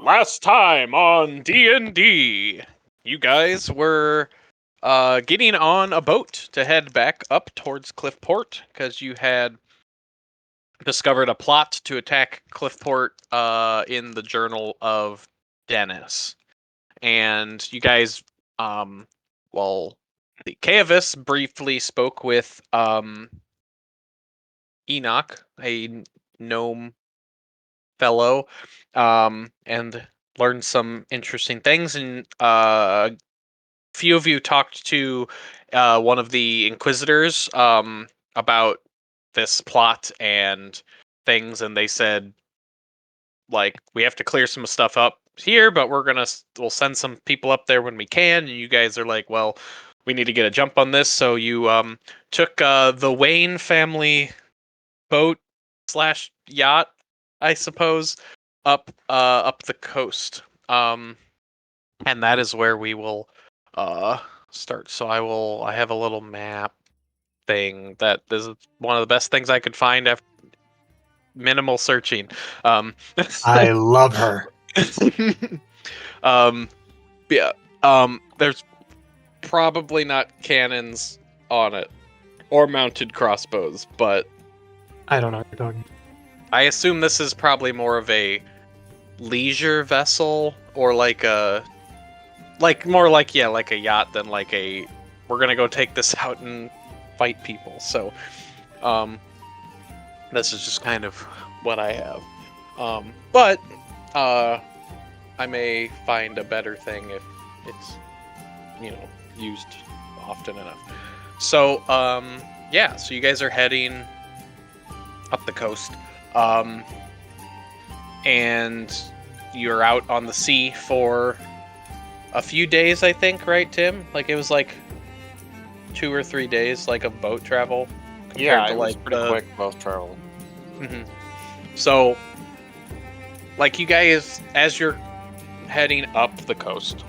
Last time on D&D, you guys were getting on a boat to head back up towards Cliffport because you had discovered a plot to attack Cliffport in the Journal of Dennis. And you guys, well, the Kaevis briefly spoke with Enoch, a gnome fellow, and learned some interesting things. And a few of you talked to one of the Inquisitors about this plot and things, and they said, like, we have to clear some stuff up here, but we'll send some people up there when we can. And you guys are like, well, we need to get a jump on this. So you took the Wayne family boat slash yacht, I suppose, up the coast. And that is where we will start. So I have a little map thing that is one of the best things I could find after minimal searching. I love her. Yeah. There's probably not cannons on it or mounted crossbows, but I don't know what you're talking. I assume this is probably more of a leisure vessel, or like a more like a yacht than like a we're gonna go take this out and fight people. So this is just kind of what I have. But I may find a better thing if it's used often enough. So yeah, so you guys are heading up the coast. And you're out on the sea for a few days, I think, right, Tim? Like, it was like 2 or 3 days, like, of boat travel. Yeah, it was pretty quick boat travel. Mm-hmm. So, like, you guys, as you're heading up the coast,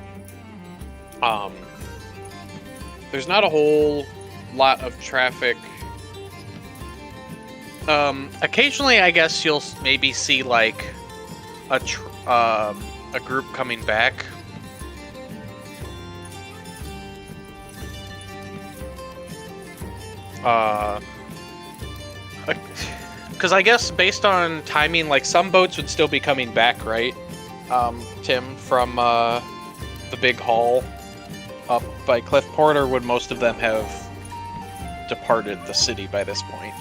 there's not a whole lot of traffic. Occasionally, I guess you'll maybe see like a group coming back. Because I guess based on timing, like some boats would still be coming back, right? Tim, from the big hall up by Cliffport, or would most of them have departed the city by this point?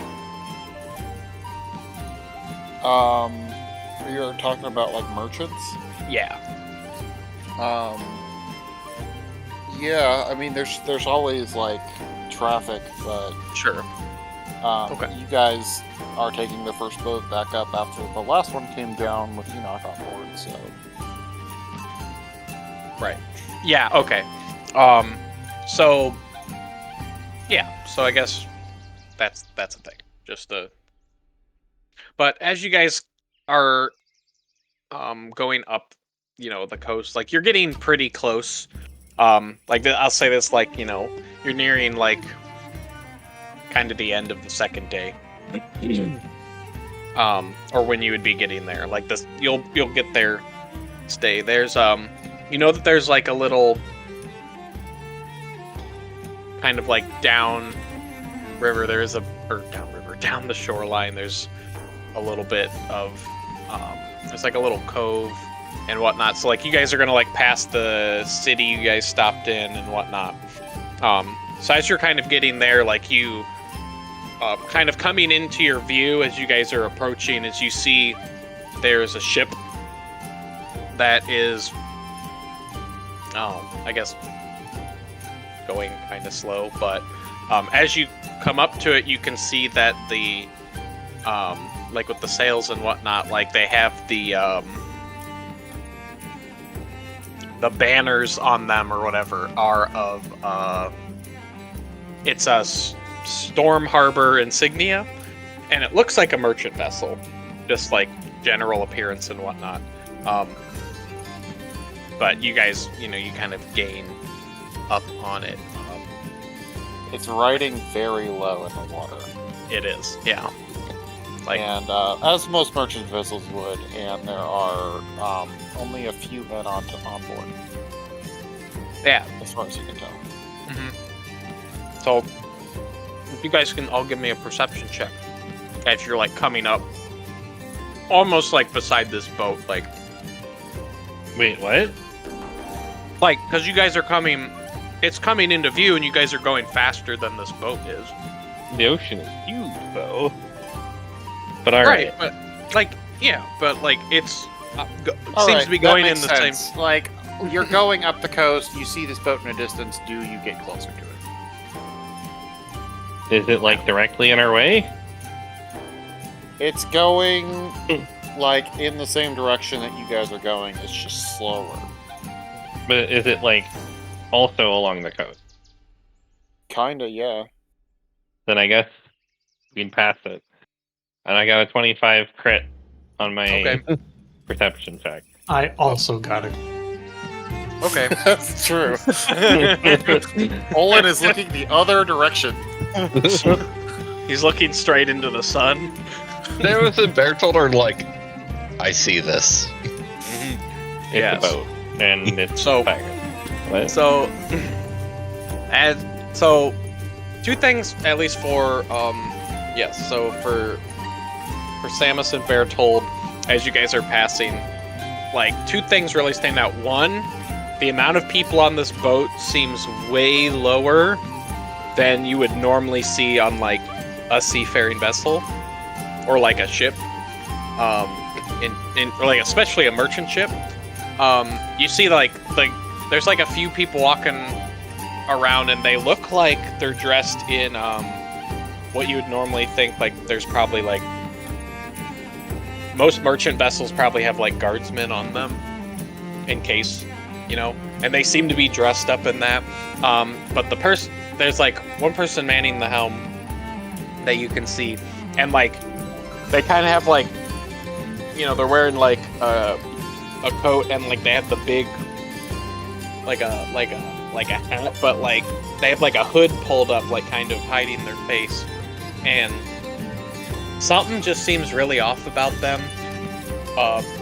You're talking about like merchants? Yeah. Yeah, I mean there's always like traffic, but Sure. Okay. You guys are taking the first boat back up after the last one came down with Enoch on board, so Right. Yeah, okay. So yeah, so I guess that's a thing. Just But as you guys are going up, the coast, like you're getting pretty close. I'll say this, like, you're nearing like kind of the end of the second day. Or when you would be getting there. Like this you'll get there, stay. There's that there's like a little kind of like down river, down the shoreline, there's a little bit of there's like a little cove and whatnot. So like you guys are gonna like pass the city you guys stopped in and whatnot. So as you're kind of getting there, like you kind of coming into your view as you guys are approaching, as you see there's a ship that is I guess going kind of slow, but as you come up to it, you can see that the like with the sails and whatnot, like they have the the banners on them or whatever are of it's a Storm Harbor insignia, and it looks like a merchant vessel, just like general appearance and whatnot. But you guys, you kind of gain up on it. It's riding very low in the water. It is, yeah. And as most merchant vessels would, and there are only a few men on board. Yeah. As far as you can tell. Mm-hmm. So, if you guys can all give me a perception check as you're like coming up, almost like beside this boat, like. Wait, what? Like, because you guys are coming, it's coming into view, and you guys are going faster than this boat is. The ocean is huge, though. But alright. Right, but like, yeah, but like it's All to be going in the sense. same. Like, you're going up the coast, you see this boat in a distance, do you get closer to it? Is it, like, directly in our way? It's going, like, in the same direction that you guys are going, it's just slower. But is it, like, also along the coast? Kinda, yeah. Then I guess we can pass it. And I got a 25 crit on my Okay. perception check. I also got it. Okay. That's true. Olin is looking the other direction. He's looking straight into the sun. There was a Bertold are like, I see this. It's Yes. a boat. And it's So- fire. What? So, so, two things at least for yes. So for Samus and Bertold, as you guys are passing, like two things really stand out. One, the amount of people on this boat seems way lower than you would normally see on like a seafaring vessel or like a ship, in like especially a merchant ship. You see like there's like a few people walking around, and they look like they're dressed in what you would normally think like there's probably like most merchant vessels probably have like guardsmen on them in case, and they seem to be dressed up in that. But there's like one person manning the helm that you can see, and like they kind of have like, they're wearing like a coat, and like they have the big like a hat, but like they have like a hood pulled up, like kind of hiding their face, and something just seems really off about them.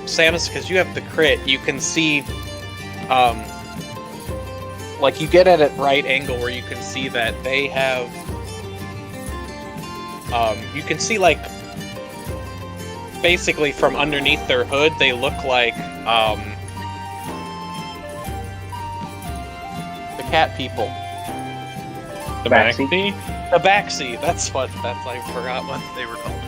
Samus, because you have the crit, you can see, like you get at a right angle where you can see that they have, you can see like basically from underneath their hood, they look like the cat people. The backseat? The backseat. I forgot what they were called.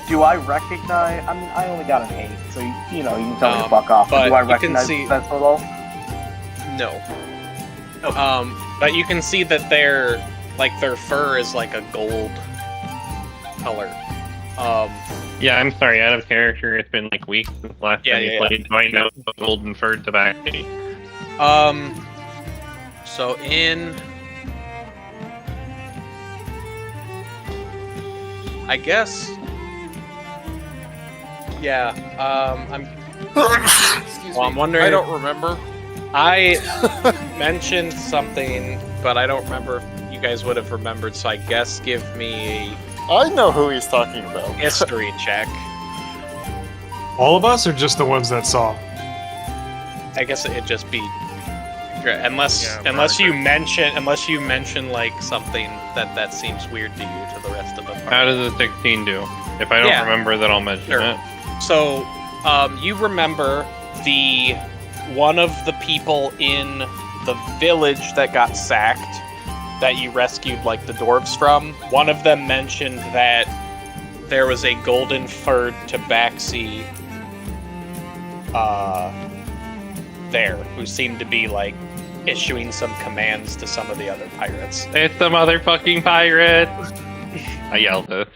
Do I recognize? I mean, I only got an 8, so you can tell me to fuck off. but Do I you can recognize see- that at all? No. But you can see that their fur is like a gold color. Yeah, I'm sorry, out of character. It's been like weeks since last time you played. Do I know the golden furred tobacco? So in, I guess, yeah. Excuse Well, I'm me. wondering- I don't remember. I mentioned something, but I don't remember if you guys would have remembered. So I guess give me I know who he's talking about. a history check. All of us, or just the ones that saw? I guess it'd just be unless Yeah, you mention like something that seems weird to you to the rest of the party. How does a 16 do? If I don't Yeah. remember, then I'll mention Sure. it. So, you remember one of the people in the village that got sacked that you rescued like the dwarves from? One of them mentioned that there was a golden furred tabaxi there who seemed to be like issuing some commands to some of the other pirates. It's the motherfucking pirate! I yelled this.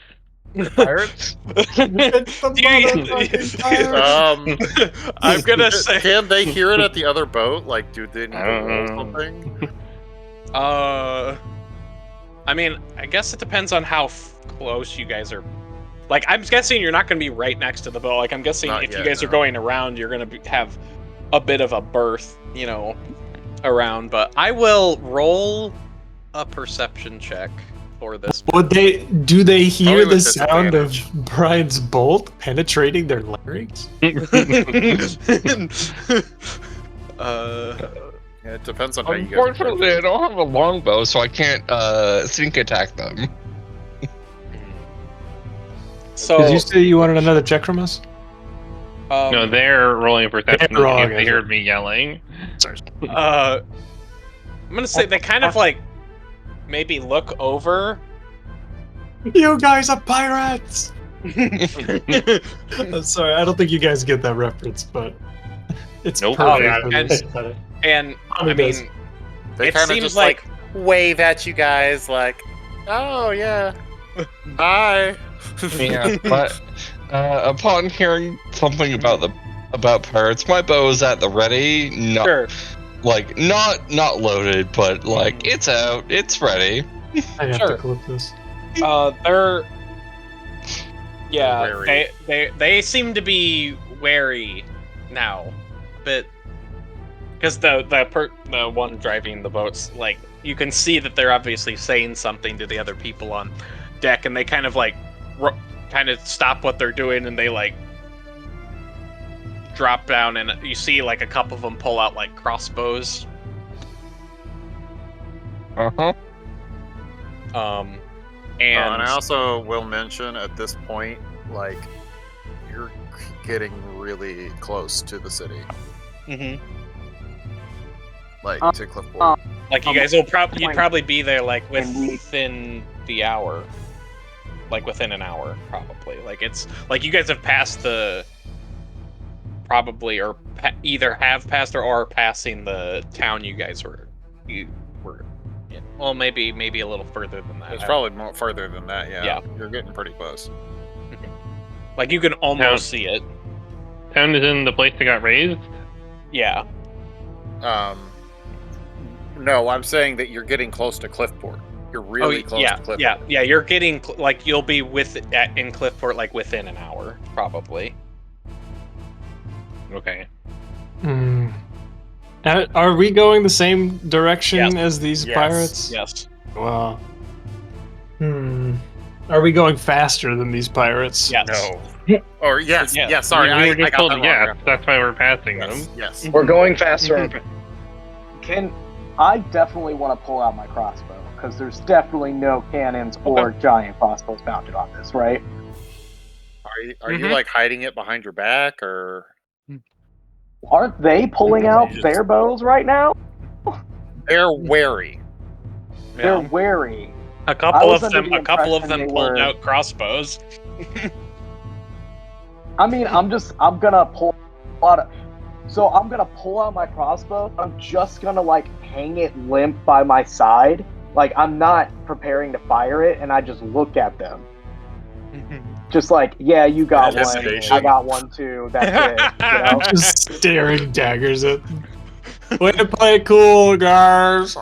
Pirates? It's the motherfucking pirates. I'm gonna say. Can they hear it at the other boat? Like, do they need to roll Um, something? I mean, I guess it depends on how close you guys are. Like, I'm guessing you're not going to be right next to the boat. Like, I'm guessing Not if you yet, guys are no. going around, you're going to have a bit of a berth, you know, around. But I will roll a perception check for this. Do they hear Probably the with sound of disadvantage. Brian's bolt penetrating their larynx? Yeah, it depends on how you guys. approach Unfortunately, it. I don't have a longbow, so I can't sneak attack them. So, Did you say you wanted another check from us? No, they're rolling perception They're wrong, because they is it? heard me yelling. I'm gonna say they kind of like maybe look over. You guys are pirates! I'm sorry, I don't think you guys get that reference, but it's Nope. perfect. Oh, for and- this. And Probably I mean, does. They it kind of seems just like- wave at you guys, like, oh yeah, hi. Yeah, but upon hearing something about pirates, my bow is at the ready. Not sure. like not loaded, but like it's out, it's ready. I have Sure. to clip this. They're yeah, They're wary. they seem to be wary now, but because the one driving the boats, like you can see that they're obviously saying something to the other people on deck, and they kind of like kind of stop what they're doing, and they like drop down, and you see like a couple of them pull out like crossbows. Uh-huh. And I also will mention at this point, like, you're getting really close to the city, Mm-hmm. like to Cliffport. Like you guys will probably point. probably be there like And we- within the hour, like within an hour probably. Like it's like you guys have passed the probably or either have passed or are passing the town you guys were in. Well, maybe a little further than that. It's probably more further than that. Yeah, Yeah. You're getting pretty close. Like you can almost Town. see it. Town is in the place that got raised. Yeah. No, I'm saying that you're getting close to Cliffport. You're really close yeah, to Cliffport. yeah. You're getting like you'll be in Cliffport like within an hour probably. Okay. Hmm. Are we going the same direction Yes. as these Yes. pirates? Yes. Well. Are we going faster than these pirates? Yes. No. Or yes, Yeah. yes. Sorry, we were I just got told that wrong. yes. That's why we're passing Yes, them. yes. We're going faster. I definitely want to pull out my crossbow because there's definitely no cannons or giant crossbows mounted on this, right? Are you like hiding it behind your back or? Aren't they pulling out their bows right now? They're wary. They're Yeah. wary. A couple was of under them the impression they pulled were- out crossbows. I mean, I'm gonna pull out. I'm gonna pull out my crossbow. I'm just gonna like hang it limp by my side. Like I'm not preparing to fire it, and I just look at them. Just like, yeah, you got one. Anticipation. I got one too. That's it. You know? Just staring daggers at them. Way to play cool, guys.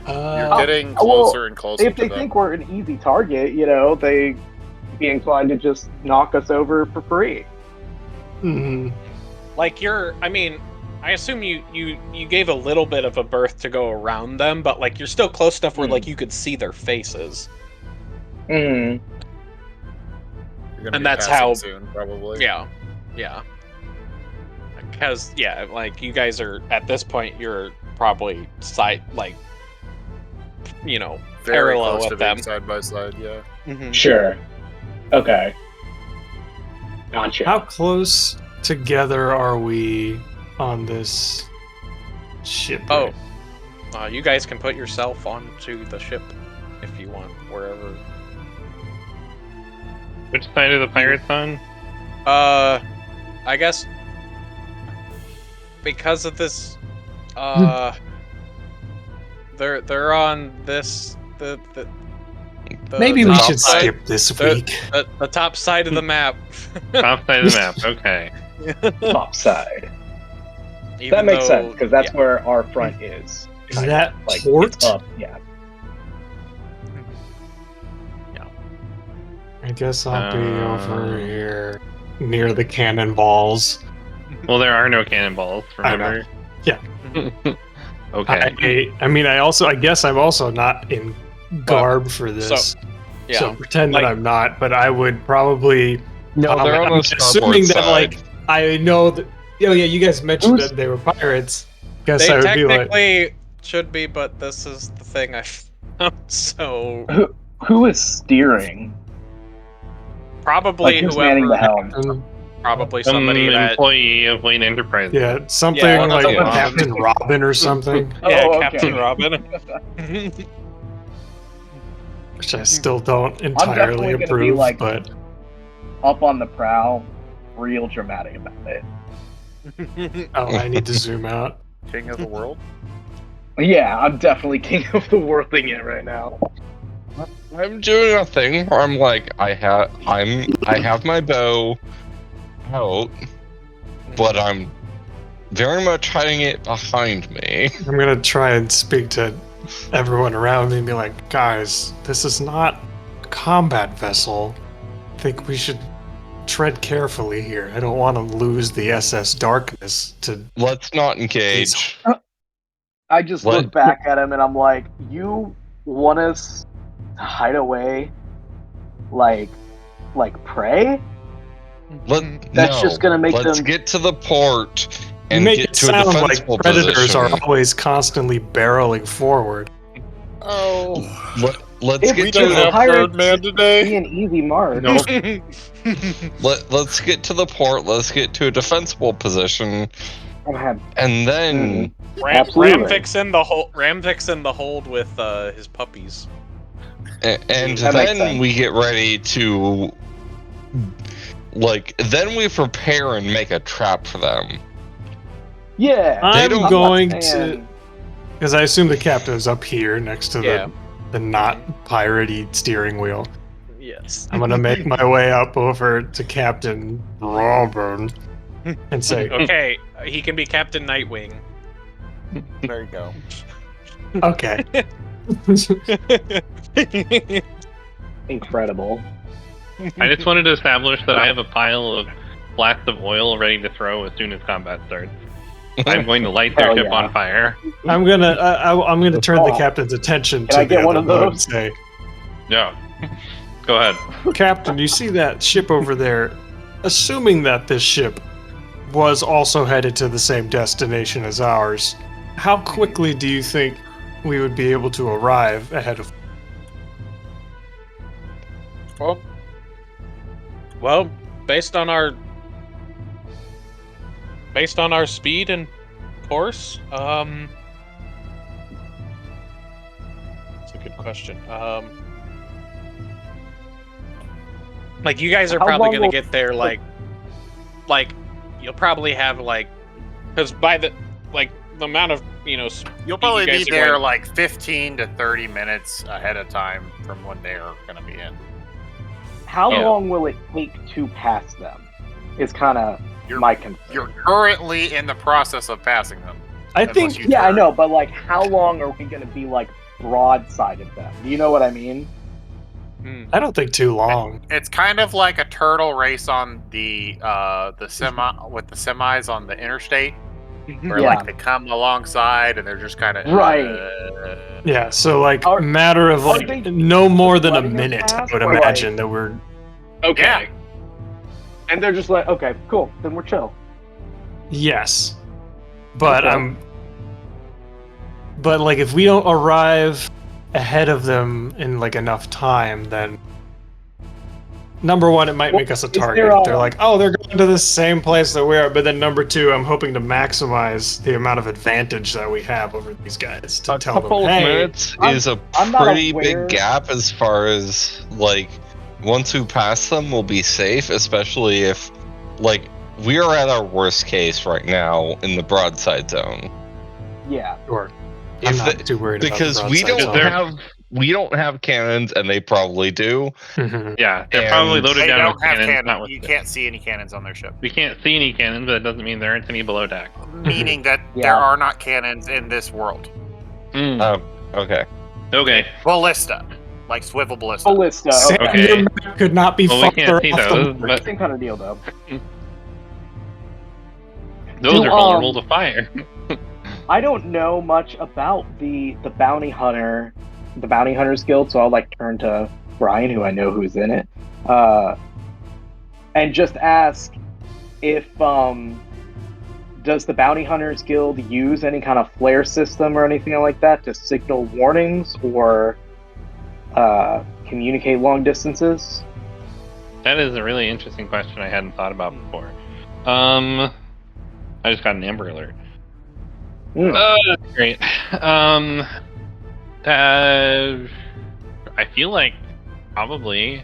You're getting well, closer and closer If to they them. think we're an easy target, you know, they be inclined to just knock us over for free. Mhm. Like I assume you gave a little bit of a berth to go around them, but like you're still close enough where like you could see their faces. Mm. You're gonna and be that's passing how- soon, probably. Yeah. Because like you guys are at this point, you're probably Very parallel close with to them. being side by side. Yeah. Sure. Okay. Gotcha. How close together are we on this ship? Oh, you guys can put yourself onto the ship if you want, wherever. Which side are the pirates on? I guess because of this, they're on this the Maybe the we top should side, skip this the- week. the top side of the map. Top side of the map. Okay. Top side. Even That makes though- sense because that's yeah. where our front is. Is kind that of, like port? it's up? Yeah. I guess I'll be Uh, over here near the cannonballs. Well, there are no cannonballs. I know. Remember? Yeah. Okay. I mean, I guess I'm also not in garb for this. Yeah. So pretend like- that I'm not, but I would probably. No, they're on I'm the starboard assuming that, side. like, I know that. Oh yeah, you guys mentioned Who's- that they were pirates. Guess They I would be like, technically should be, but this is the thing I found. So Who is steering? probably Like, who's manning the whoever. helm? Probably Some somebody that. employee of Wayne Enterprises. yeah, something Yeah, like someone- Captain Robin or something, Yeah, Oh, okay. Captain Robin. which I still don't definitely entirely gonna be, approve. like- But Up on the prow, real dramatic about it. I need to zoom out. King of the world. Yeah, I'm definitely king of the worlding it right now. I'm doing a thing where I'm like, I have my bow out, but I'm very much hiding it behind me. I'm gonna try and speak to everyone around me and be like, guys, this is not a combat vessel. I think we should tread carefully here. I don't want to lose the SS Darkness to. Let's not engage. I just What? look back at him and I'm like, you want us to hide away like prey? That's just gonna make Let's them- get to the port You and make get it to a sound like defensible predators position. are always constantly barreling forward. Oh. Let's If we get don't to have the pirates, man today. be an easy mark. Nope. let's get to the port. Let's get to a defensible position, I'm happy. and then Absolutely. Ramvik's in the hold. Ramvik's in the hold with Mm-hmm. his puppies. and That makes then sense. we get ready to then we prepare and make a trap for them. Yeah. I'm don't- going to, saying- because I assume the captain's up here next to Yeah. the not piratey steering wheel. Yes. I'm gonna make my way up over to Captain Robin and say, Okay, he can be Captain Nightwing. There you go. okay. Incredible. I just wanted to establish that I have a pile of flasks of oil ready to throw as soon as combat starts. I'm going to light their Hell ship yeah. on fire. I'm gonna turn the Oh. captain's attention Can to I get the one other of boat and those? say, Yeah. Go ahead. Captain, you see that ship over there? Assuming that this ship was also headed to the same destination as ours, how quickly do you think we would be able to arrive ahead of? Well, based on our speed and course, that's a good question. Like you guys are How probably long gonna will- get there like you'll probably have because by the amount of You'll probably guys be are there going- like 15 to 30 minutes ahead of time from when they're gonna be in. How Yeah. long will it take to pass them? Is kind of You're- my concern. You're currently in the process of passing them. I unless think you Yeah, I turn. know, but like, how long are we going to be like broadside of them? Do you know what I mean? I don't think too long. It's kind of like a turtle race on the semi with the semis on the interstate, where Yeah. like they come alongside and they're just kind of Right. Yeah, so like Are- matter of are like they no more than a letting us minute, I pass, would or, like- imagine that we're. Okay. Yeah. And they're just like, okay, cool, then we're chill. Yes, but Okay. But like, if we don't arrive ahead of them in like enough time, then number one, it might make us a Is there target. a- They're like, oh, they're going to the same place that we are. But then number two, I'm hoping to maximize the amount of advantage that we have over these guys to A tell couple them, of hey, minutes I'm- is a I'm not pretty aware- big gap as far as like once we pass them, we'll be safe, especially if like we are at our worst case right now in the broadside zone. Yeah. sure. I'm If not the- too worried because about we broadside don't zone. have we don't have cannons, and they probably do. Mhm. Yeah, they're probably And loaded They down don't with have cannons. Not cannons. with You can't see any cannons on their ship. We can't see any cannons, but it doesn't mean there aren't any below deck. Meaning that Yeah. there are not cannons in this world. Mm. Okay. Okay. Ballista. Like swivel ballista. Ballista. Sam, Okay. your map could not be Well, we farther can't see off the those, mark. but Same kind of deal, though. those Do, are vulnerable to fire. I don't know much about the bounty hunter's guild, so I'll like turn to Brian, who I know who's in it, and just ask if does the bounty hunters guild use any kind of flare system or anything like that to signal warnings or communicate long distances? That is a really interesting question I hadn't thought about before. I just got an Amber Alert. Hmm. That's great. I feel like probably.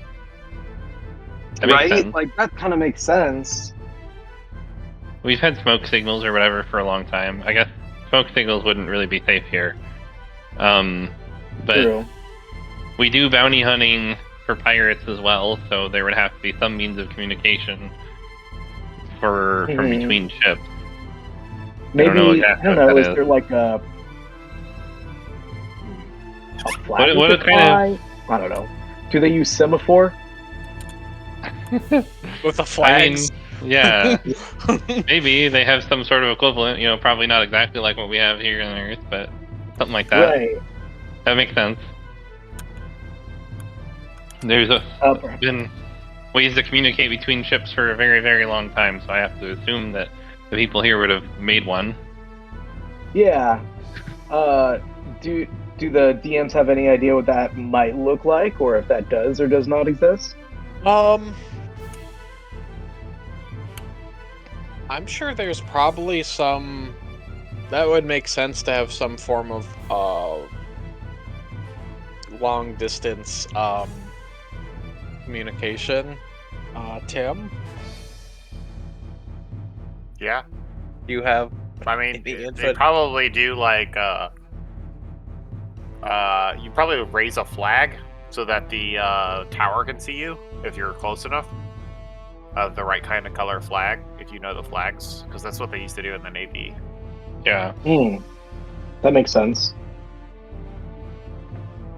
That makes Right? sense. Like that kind of makes sense. We've had smoke signals or whatever for a long time. I guess smoke signals wouldn't really be safe here. But True. we do bounty hunting for pirates as well, so there would have to be some means of communication from Mhm. between ships. Maybe know exactly I don't what know. that Is is. there like a flag? What we could kind of- fly? I don't know. Do they use semaphore? With the I flags. mean, yeah, maybe they have some sort of equivalent. You know, probably not exactly like what we have here on Earth, but something like that. Right. That makes sense. There's been ways to communicate between ships for a very, very long time, so I have to assume that the people here would have made one. Yeah. Do the DMs have any idea what that might look like, or if that does or does not exist? I'm sure there's probably some. That would make sense to have some form of long distance communication. Tim, Yeah. you have. I mean, The they infant- probably do like you probably would raise a flag so that the tower can see you if you're close enough. The right kind of color flag, if you know the flags, because that's what they used to do in the Navy. Yeah. That makes sense.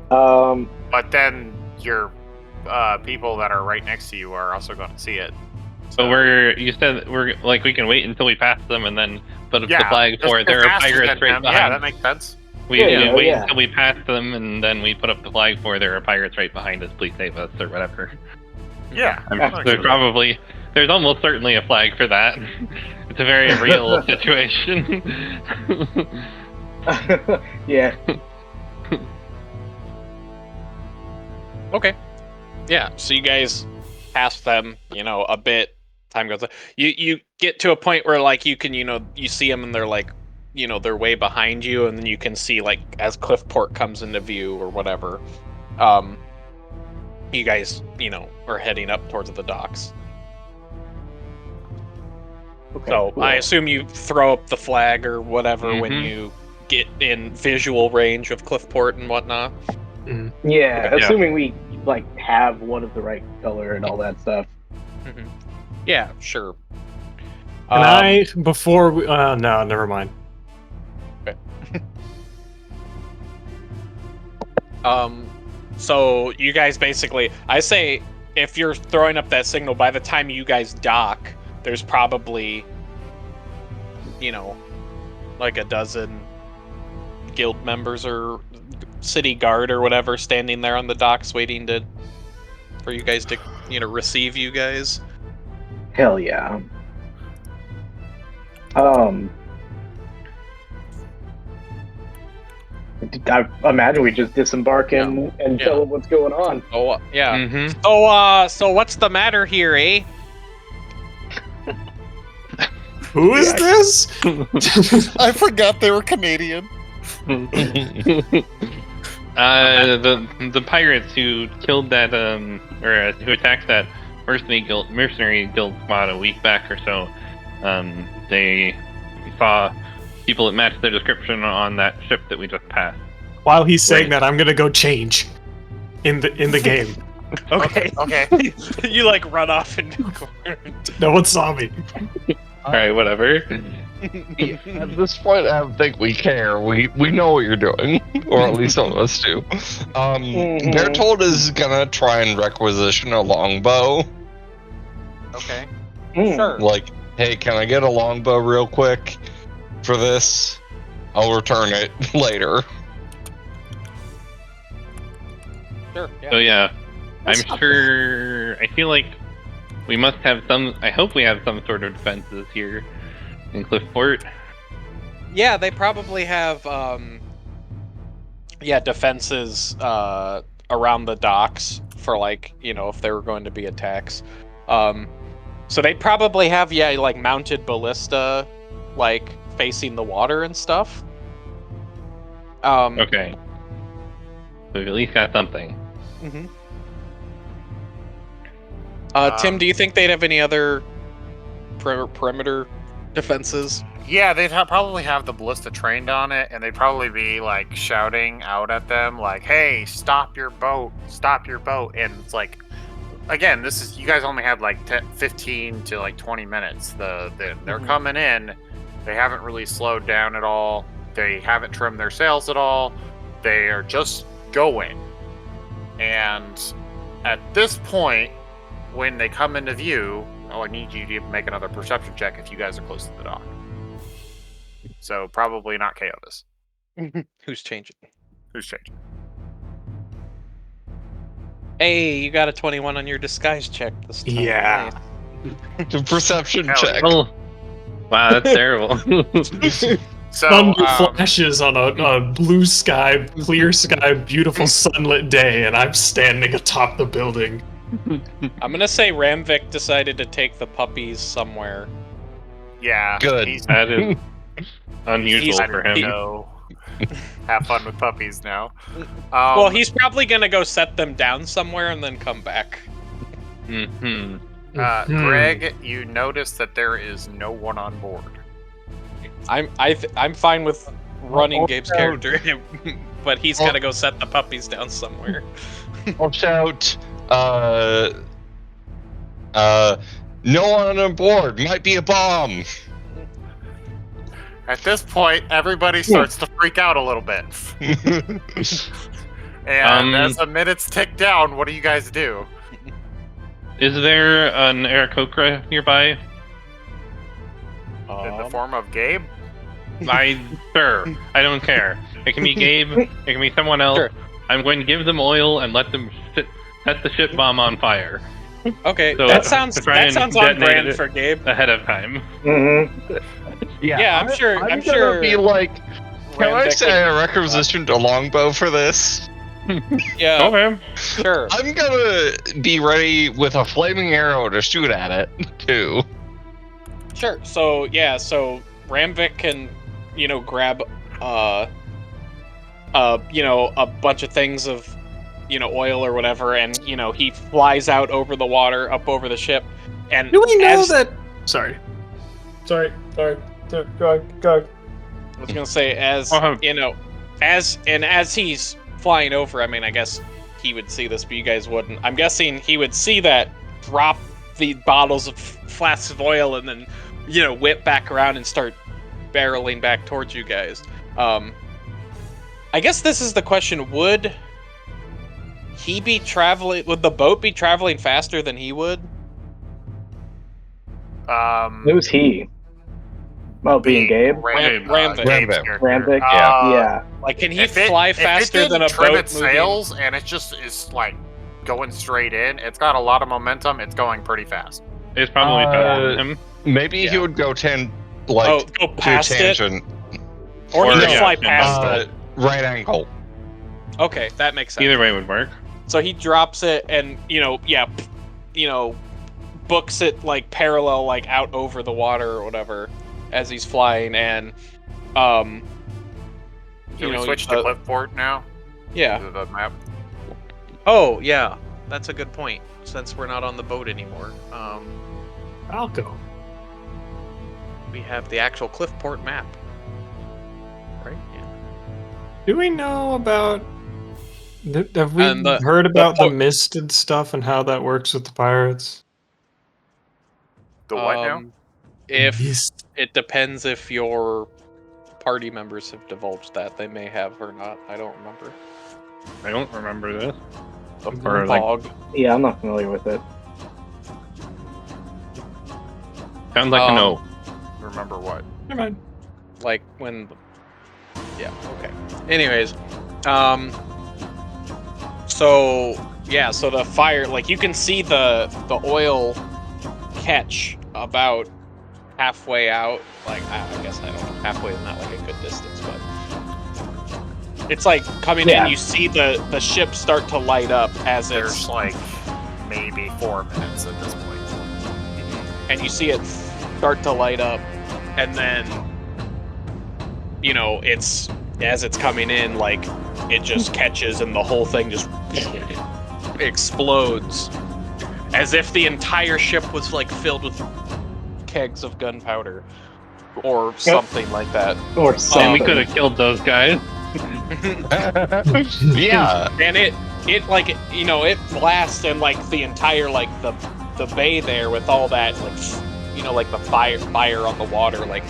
But then your people that are right next to you are also going to see it. So you said we're like we can wait until we pass them and then put up the flag for it. There are faster pirates than right them. behind. Yeah, that makes sense. We Yeah, wait yeah. until we pass them and then we put up the flag for there are pirates right behind us. Please save us or whatever. Yeah. There's almost certainly a flag for that. It's a very real situation. Yeah. Okay. Yeah. So you guys pass them. A bit. Time goes on. You get to a point where like you can you see them and they're like they're way behind you, and then you can see like as Cliffport comes into view or whatever. You guys are heading up towards the docks. Okay, So cool. I assume you throw up the flag or whatever when Mhm. you get in visual range of Cliffport and whatnot. Yeah, Yeah. assuming we like have one of the right color and all that stuff. Yeah, sure. And before we, no, never mind. So you guys basically, I say, if you're throwing up that signal, by the time you guys dock, there's probably, like a dozen guild members or city guard or whatever standing there on the docks waiting for you guys to, receive you guys. Hell yeah. I imagine we just disembark and tell them what's going on. Oh, yeah. Mm-hmm. So what's the matter here, eh? Who is this? I forgot they were Canadian. The pirates who killed that or who attacked that mercenary guild squad a week back or so, they saw people that matched their description on that ship that we just passed. While he's saying Right. that, I'm gonna go change in the game. Okay. Okay. You like run off into a corner. No one saw me. All right, whatever. At this point, I don't think we care. We know what you're doing, or at least some of us do. Mhm. Bertold is gonna try and requisition a longbow. Okay. Sure. Like, hey, can I get a longbow real quick for this? I'll return it later. Sure. Yeah. So yeah, That's I'm not sure. I feel like we must have some. I hope we have some sort of defenses here in Cliffport. Yeah, they probably have defenses around the docks for like, if there were going to be attacks. So they'd probably have like mounted ballista like facing the water and stuff. Okay, so we've at least got something. Mhm. Tim, do you think they'd have any other perimeter defenses? Yeah, they'd probably have the ballista trained on it, and they'd probably be like shouting out at them, like, "Hey, stop your boat! Stop your boat!" And it's like, again, this is you guys only had like 15 to like 20 minutes. They're coming in. They haven't really slowed down at all. They haven't trimmed their sails at all. They are just going. And at this point, when they come into view, I need you to make another perception check if you guys are close to the dock. So probably not Kaotis. Who's changing? Who's changing? Hey, you got a 21 on your disguise check this time. Yeah. Nice. The perception Hell check. Oh, wow, that's terrible. So Thunder flashes on a blue sky, clear sky, beautiful sunlit day, and I'm standing atop the building. I'm gonna say Ramvik decided to take the puppies somewhere. yeah, Good. He's, That is unusual He's- for him. No. Have fun with puppies now. Well, he's probably gonna go set them down somewhere and then come back. Hmm. Greg, you notice that there is no one on board. I'm fine with running Gabe's no. character, but he's gotta go set the puppies down somewhere. I'll shout, no one on board. Might be a bomb. At this point, everybody starts to freak out a little bit. And as the minutes tick down, what do you guys do? Is there an Aarakocra nearby? In the form of Gabe? Sure. I don't care. It can be Gabe. It can be someone else. Sure. I'm going to give them oil and let them set the ship bomb on fire Okay, So, that sounds to try and on detonate brand it. for Gabe. ahead of time. Yeah, I'm sure. I'm gonna sure. be like, can I Ramvik say would- I requisitioned a longbow for this? Yeah, Okay. sure. I'm gonna be ready with a flaming arrow to shoot at it, too. Sure. So Ramvik can, grab a bunch of things of, oil or whatever, and he flies out over the water, up over the ship, and Do we know as- that? Sorry. Go. I was gonna say as he's flying over. I mean, I guess he would see this, but you guys wouldn't. I'm guessing he would see that, drop the bottles of flasks of oil, and then whip back around and start barreling back towards you guys. I guess this is the question: would he be traveling? Would the boat be traveling faster than he would? Who's he? Well, being Gabe? Ramvik. Gabe's Ramvik. character. Ramvik? Uh, Yeah. Like, can he If it- fly if it faster didn't than a trim boat its moving? sails and it just is like going straight in. It's got a lot of momentum. It's going pretty fast. It's probably faster than him. Maybe he Yeah. would go Go to past it, tangent. or he Or, could yeah, fly past it. Right angle. Okay, that makes sense. Either way would work. So he drops it and, books it like parallel, like out over the water or whatever as he's flying. And, Can we switch to Cliffport now? Yeah. The map. Oh, yeah. That's a good point, since we're not on the boat anymore. I'll go. We have the actual Cliffport map. Right? Yeah. Do we know about? Have we And the- heard about the po- mist and stuff and how that works with the pirates? The what now? If Mist. it depends if your party members have divulged that, they may have or not. I don't remember. I don't remember this. The Or, like- fog. Yeah, I'm not familiar with it. Sounds like a no. Remember what? Never mind. Like when yeah, okay. Anyways, so yeah, so the fire, like you can see the oil catch about halfway out. Like I guess I don't know, halfway is not like a good distance, but it's like coming Yeah. in, you see the ship start to light up as There's it's like maybe 4 minutes at this point. and you see it start to light up, and then you know it's as it's coming in, like it just catches and the whole thing just explodes as if the entire ship was like filled with kegs of gunpowder or something like that. Or And something. we could have killed those guys. Yeah. And it like, you know, it blasts and like the entire like the bay there with all that like, you know, like the fire on the water, like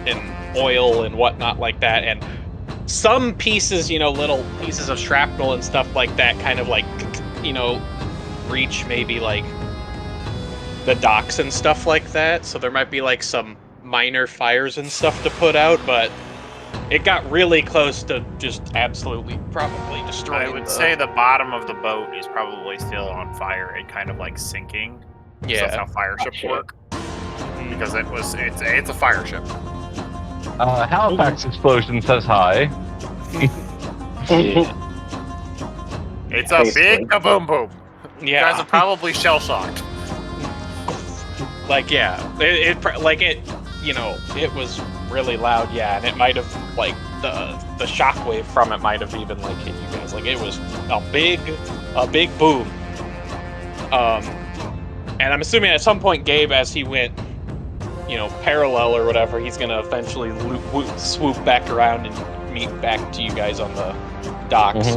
and oil and whatnot like that, and some pieces, you know, little pieces of shrapnel and stuff like that kind of like, you know, reach maybe like the docks and stuff like that, so there might be like some minor fires and stuff to put out, but it got really close to just absolutely probably destroying. I would say the bottom of the boat is probably still on fire and kind of like sinking. yeah. That's how fire ships shit. work. Because it's a fire ship. Halifax Explosion says hi. It's a Basically. big kaboom boom. You guys Yeah, are probably shell shocked. like yeah, like it, you know, it was really loud, yeah, and it might have like the shockwave from it might have even like hit you guys. Like it was a big boom. And I'm assuming at some point Gabe, as he went, you know, parallel or whatever, he's gonna eventually swoop back around and meet back to you guys on the dock. Mhm.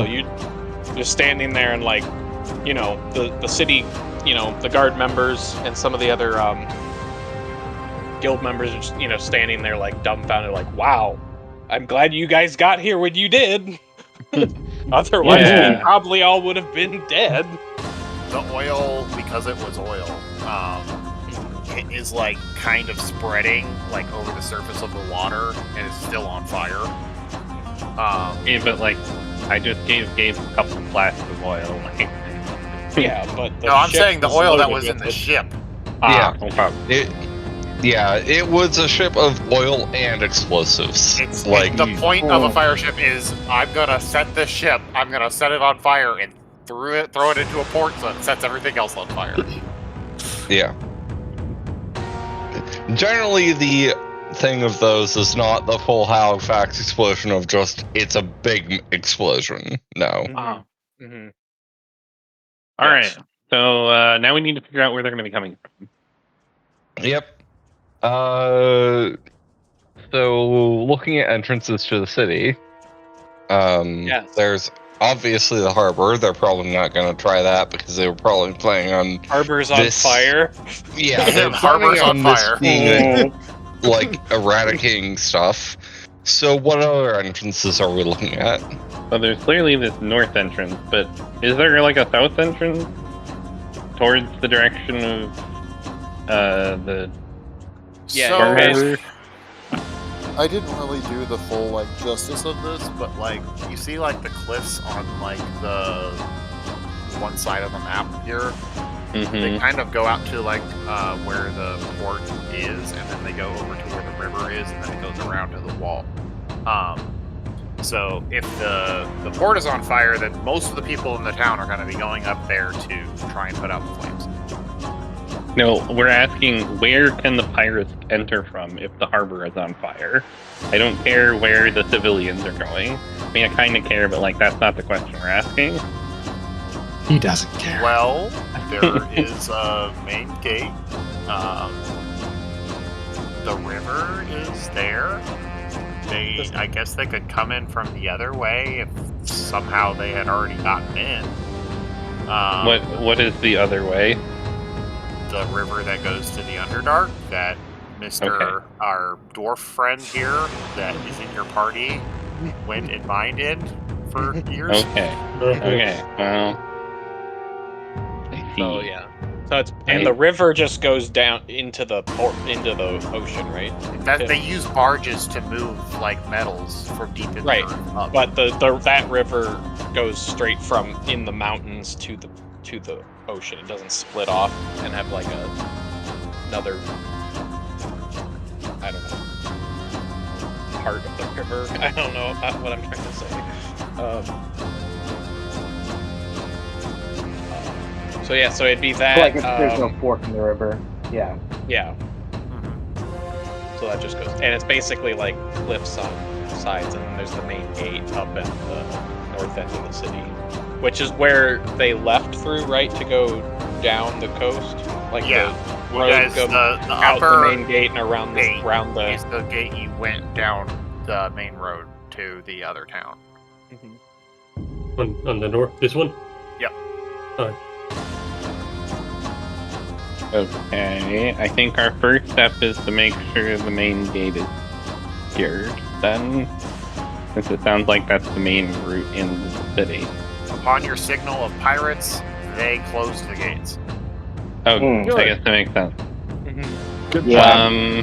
So you're standing there and like, you know, the city, you know, the guard members and some of the other guild members are just, you know, standing there like dumbfounded, like, wow, I'm glad you guys got here when you did. Otherwise, Yeah. we probably all would have been dead. The oil, because it was oil, it is like kind of spreading like over the surface of the water and is still on fire. Yeah, but like, I just gave Gabe a couple flasks of oil. Like, Yeah, but the No, I'm ship saying the oil that loaded was in with the it. ship. Yeah. no problem. It was a ship of oil and explosives. It's like the point of a fire ship is I'm gonna set this ship, I'm gonna set it on fire and throw it into a port so it sets everything else on fire. yeah. Generally, the thing of those is not the full Halifax explosion of just it's a big explosion. No. Mhm. Mhm. All right. Yes. So now we need to figure out where they're going to be coming from. Yep. So looking at entrances to the city, Yes. there's obviously the harbor. They're probably not going to try that because they were probably planning on Harbor's on This- fire. yeah, they're Harbor's planning on this fire. being Mm, like eradicating stuff. So what other entrances are we looking at? So there's clearly this north entrance, but is there like a south entrance towards the direction of the Yeah, So- harbor? I didn't really do the full like justice of this, but Like you see like the cliffs on like the one side of the map here. They Mhm. kind of go out to like where the port is, and then they go over to where the river is, and then it goes around to the wall. So if the port is on fire, then most of the people in the town are going to be going up there to try and put out the flames. No, we're asking where can the pirates enter from if the harbor is on fire? I don't care where the civilians are going. I mean, I kind of care, but like that's not the question we're asking. He doesn't care. Well, there is a main gate. The river is there. I guess they could come in from the other way if somehow they had already gotten in. What is the other way? The river that goes to the Underdark that Mr. our dwarf friend here that is in your party went and mined in for years. Okay. Okay. Well. I see. So yeah. So it's and the river just goes down into the ocean, right? That they use barges to move like metals from deep in the Right. earth up. But that river goes straight from in the mountains to the ocean. It doesn't split off and have like another, I don't know, part of the river. I don't know what I'm trying to say. So yeah, so it'd be that. Like if there's no fork in the river. Yeah. Yeah. So that just goes, and it's basically like cliffs on sides, and then there's the main gate up at the north end of the city, which is where they left through, right, to go down the coast. Like Yeah. the You road guys, go the out upper the main gate and around the gate the. is the gate you went down the main road to the other town. Mhm. On the north, this one? Yep. Okay, I think our first step is to make sure the main gate is secured, then, since it sounds like that's the main route into the city. Upon your signal of pirates, they closed the gates. Oh, Hmm. I guess that makes sense. Mhm. Yeah.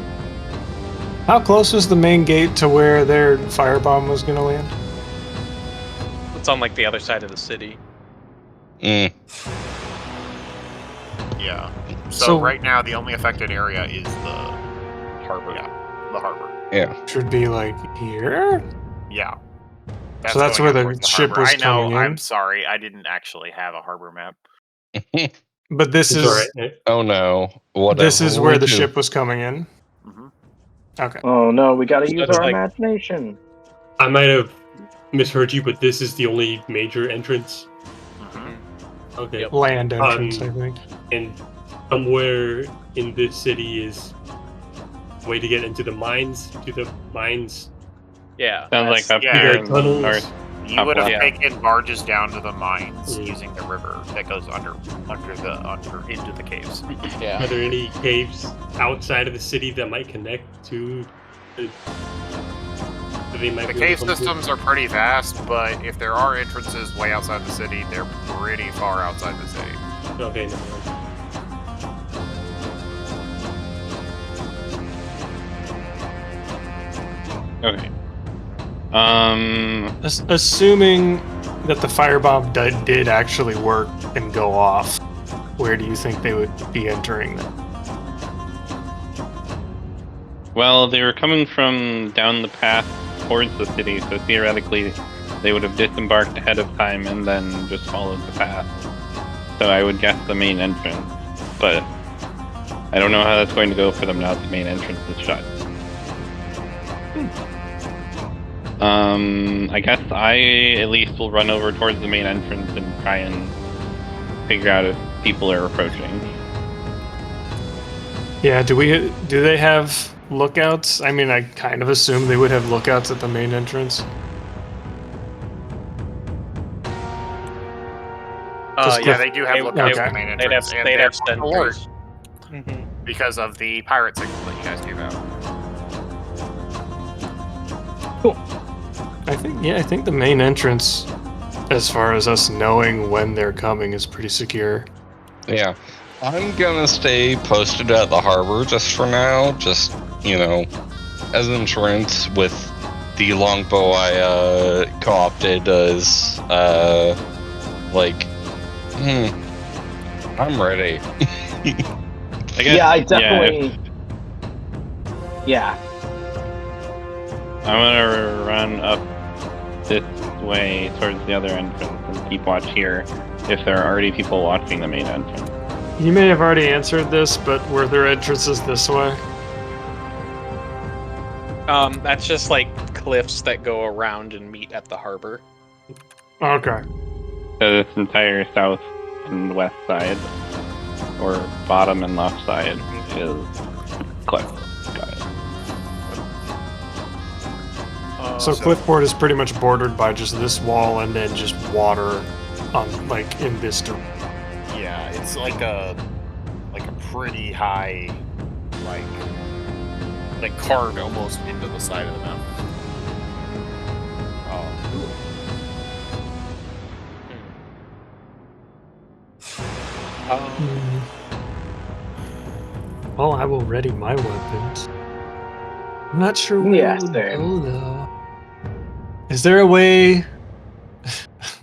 How close was the main gate to where their firebomb was going to land? It's on like the other side of the city. Mm. Yeah. So- So right now, the only affected area is the harbor. Yeah, the harbor. Should be like here? Yeah. So that's going where up the towards ship harbor. was I know. coming in? I'm sorry. I didn't actually have a harbor map. But this It's is alright. Oh no. Whatever. this is will where we the do? ship was coming in. hmm Okay. Oh no, we gotta use That's our like- imagination. I might have misheard you, but this is the only major entrance. hmm Okay. Yep. Land entrance, I Um, think. And somewhere in this city is a way to get into the mines, Yeah. Sounds like up yeah. There here are in the tunnels. north. You would have Yeah. taken barges down to the mines Mm. using the river that goes under into the caves. Yeah. Are there any caves outside of the city that might connect to the that they might The be able to cave come to? systems are pretty vast, but if there are entrances way outside the city, they're pretty far outside the city. Okay, never mind. Okay. Assuming that the firebomb did actually work and go off, where do you think they would be entering then? Well, they were coming from down the path towards the city, so theoretically they would have disembarked ahead of time and then just followed the path. So I would guess the main entrance, but I don't know how that's going to go for them now that the main entrance is shut. I guess I at least will run over towards the main entrance and try and figure out if people are approaching. Yeah, do they have lookouts? I mean, I kind of assume they would have lookouts at the main entrance. Yeah, they do have they- lookouts okay. at the main They'd entrance, have, and they'd they're have on alert sentries. because of the pirate signal that you guys gave out. I think the main entrance, as far as us knowing when they're coming, is pretty secure. Yeah. I'm gonna stay posted at the harbor just for now, just, as insurance with the longbow I co-opted as, I'm ready. I guess, Yeah, I definitely. Yeah. I'm gonna run up this way towards the other entrance and keep watch here if there are already people watching the main entrance. You may have already answered this, but were there entrances this way? That's just like cliffs that go around and meet at the harbor. Okay. So this entire south and west side, or bottom and left side, is cliff. Got it. So Cliffport is pretty much bordered by just this wall and then just water, like in this direction. Yeah, it's like a pretty high, like carved almost into the side of the mountain. Well, I will ready my weapons. I'm not sure where Yeah, it would same. go though. Is there a way?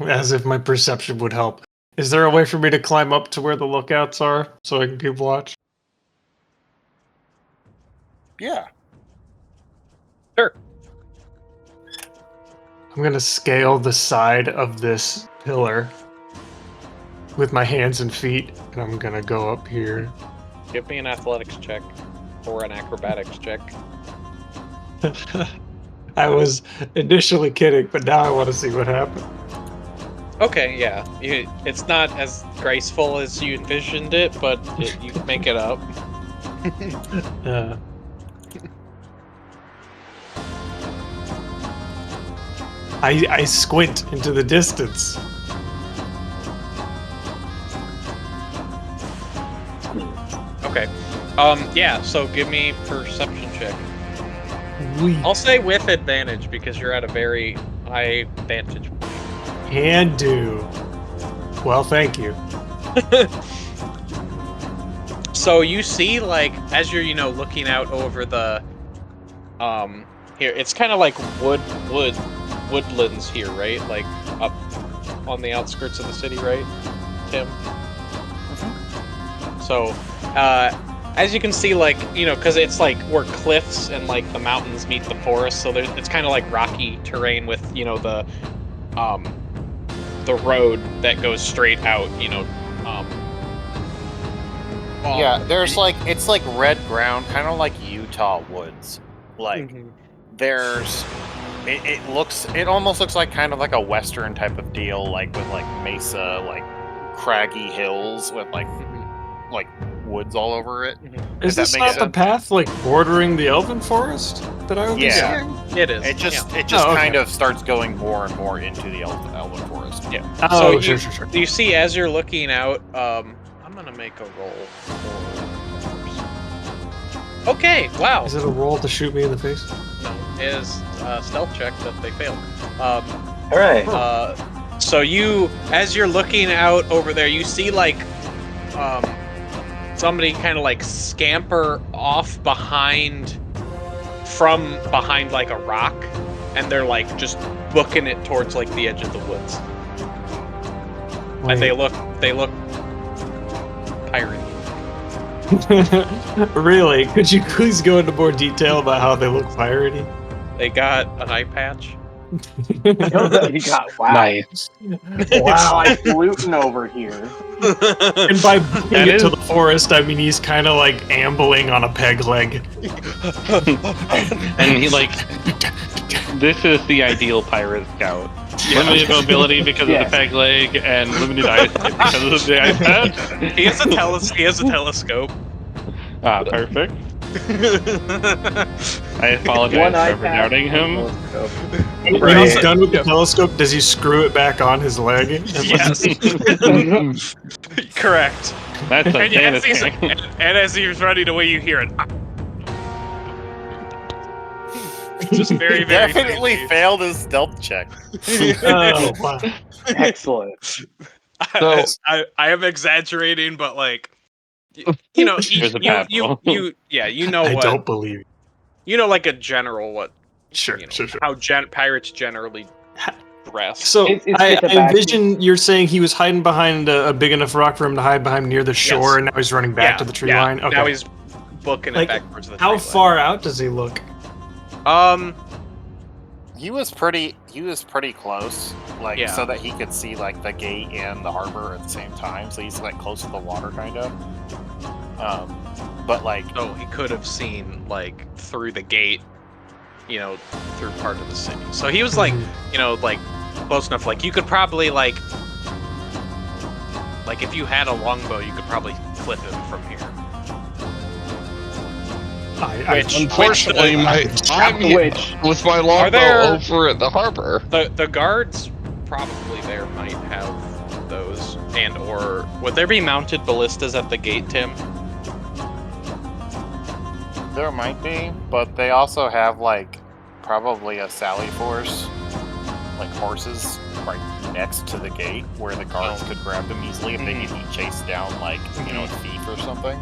As if my perception would help. Is there a way for me to climb up to where the lookouts are so I can keep watch? Yeah. Sure. I'm gonna scale the side of this pillar with my hands and feet, and I'm gonna go up here. Give me an athletics check or an acrobatics check. I was initially kidding, but now I want to see what happens. Okay, yeah. It's not as graceful as you envisioned it, but you make it up. I squint into the distance. Okay. Yeah, so give me perception check. We I'll say with advantage because you're at a very high vantage point. can do. Well, thank you. So you see, like, as you're, looking out over the, here, it's kind of like woodlands here, right? Like, up on the outskirts of the city, right, Tim? Mm-hmm. So, as you can see, like, because it's like where cliffs and like the mountains meet the forest, so it's kind of like rocky terrain with, the road that goes straight out, Yeah, there's it's like red ground, kind of like Utah woods. Like, there's, it almost looks like kind of like a western type of deal, like with like mesa, like craggy hills with like woods all over it. Is this that not makes the sense. path like bordering the Elven Forest that I was Yeah. seeing? It is. It just Oh, okay. kind of starts going more and more into the Elven Forest. Yeah. Oh, So sure. you see, as you're looking out, I'm gonna make a roll for. Okay, wow. Is it a roll to shoot me in the face? No, it is a stealth check that they failed. All right. So as you're looking out over there, you see like, somebody kind of like scamper off from behind like a rock, and they're like just booking it towards like the edge of the woods. And they look piratey. Really? Could you please go into more detail about how they look piratey? They got an eye patch. You got wow. Nice. Wow, I'm gluten over here. And by booking it to the forest, I mean he's kind of like ambling on a peg leg. And he this is the ideal pirate scout. Limited mobility because of the peg leg, and limited eyesight because of the eye patch. He has a telescope. Ah, perfect. I apologize for ever doubting him. When he's done with the telescope, does he screw it back on his leg? Yes. Correct. That's a and as he's running away, you hear it. Just very, very Definitely tasty. failed his stealth check. Oh, wow. Excellent. So- I am exaggerating, but like, There's a path. you know I what don't believe it. like a general what Sure. how pirates generally dress. So It's I the back- envision you're saying he was hiding behind a big enough rock for him to hide behind near the shore, and now he's running back to the tree line. Okay. Now he's booking Like, it back towards the tree How line. far out does he look? He was pretty close, like Yeah. so that he could see like the gate and the harbor at the same time. So he's like close to the water, kind of. But like, So he could have seen like through the gate, through part of the city. So he was like, like close enough. Like you could probably like if you had a longbow, you could probably clip him from here. Unfortunately, I'm Which with my Are longbow there- over at the harbor. The guards probably there might have those, and or would there be mounted ballistas at the gate, Tim? There might be, but they also have like probably a sally force, like horses, right next to the gate where the guards could grab them easily if they need to chase down like a thief or something.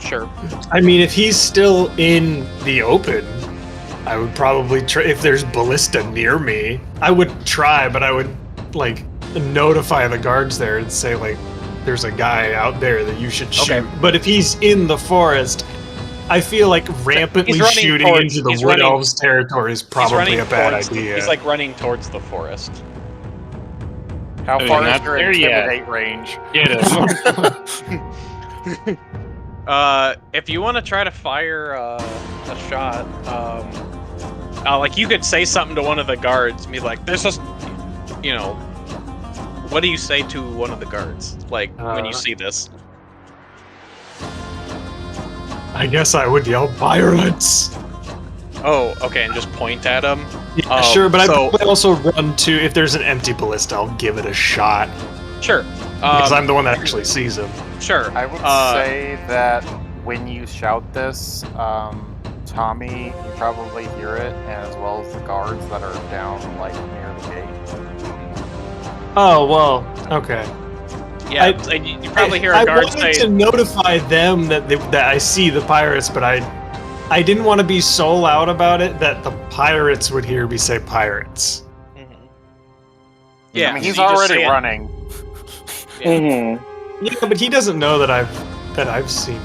Sure. I mean, if he's still in the open, I would probably try. If there's ballista near me, I would try, but I would like notify the guards there and say like, "There's a guy out there that you should shoot." But if he's in the forest, I feel like rampantly running shooting towards- into the he's Wood running- Elves territory is He's probably running a bad towards idea. He's like running towards the forest. How mean, far is not your there yet. intimidate range? Get him. If you want to try to fire a shot, like you could say something to one of the guards, and be like, "There's just, what do you say to one of the guards, like when you see this?" I guess I would yell pirates. Oh, okay, and just point at him. Yeah, sure, but so- I probably also run to if there's an empty ballista, I'll give it a shot Sure. because I'm the one that actually sees him. Sure. I would say that when you shout this, Tommy, you probably hear it, as well as the guards that are down like near the gate. Oh well, okay. Yeah, and you probably hear a guard I wanted say, to notify them that that I see the pirates, but I didn't want to be so loud about it that the pirates would hear me say pirates. "Yeah." I mean, he's so you just already say it. running. Yeah. Mm-hmm. Yeah, but he doesn't know that I've seen it.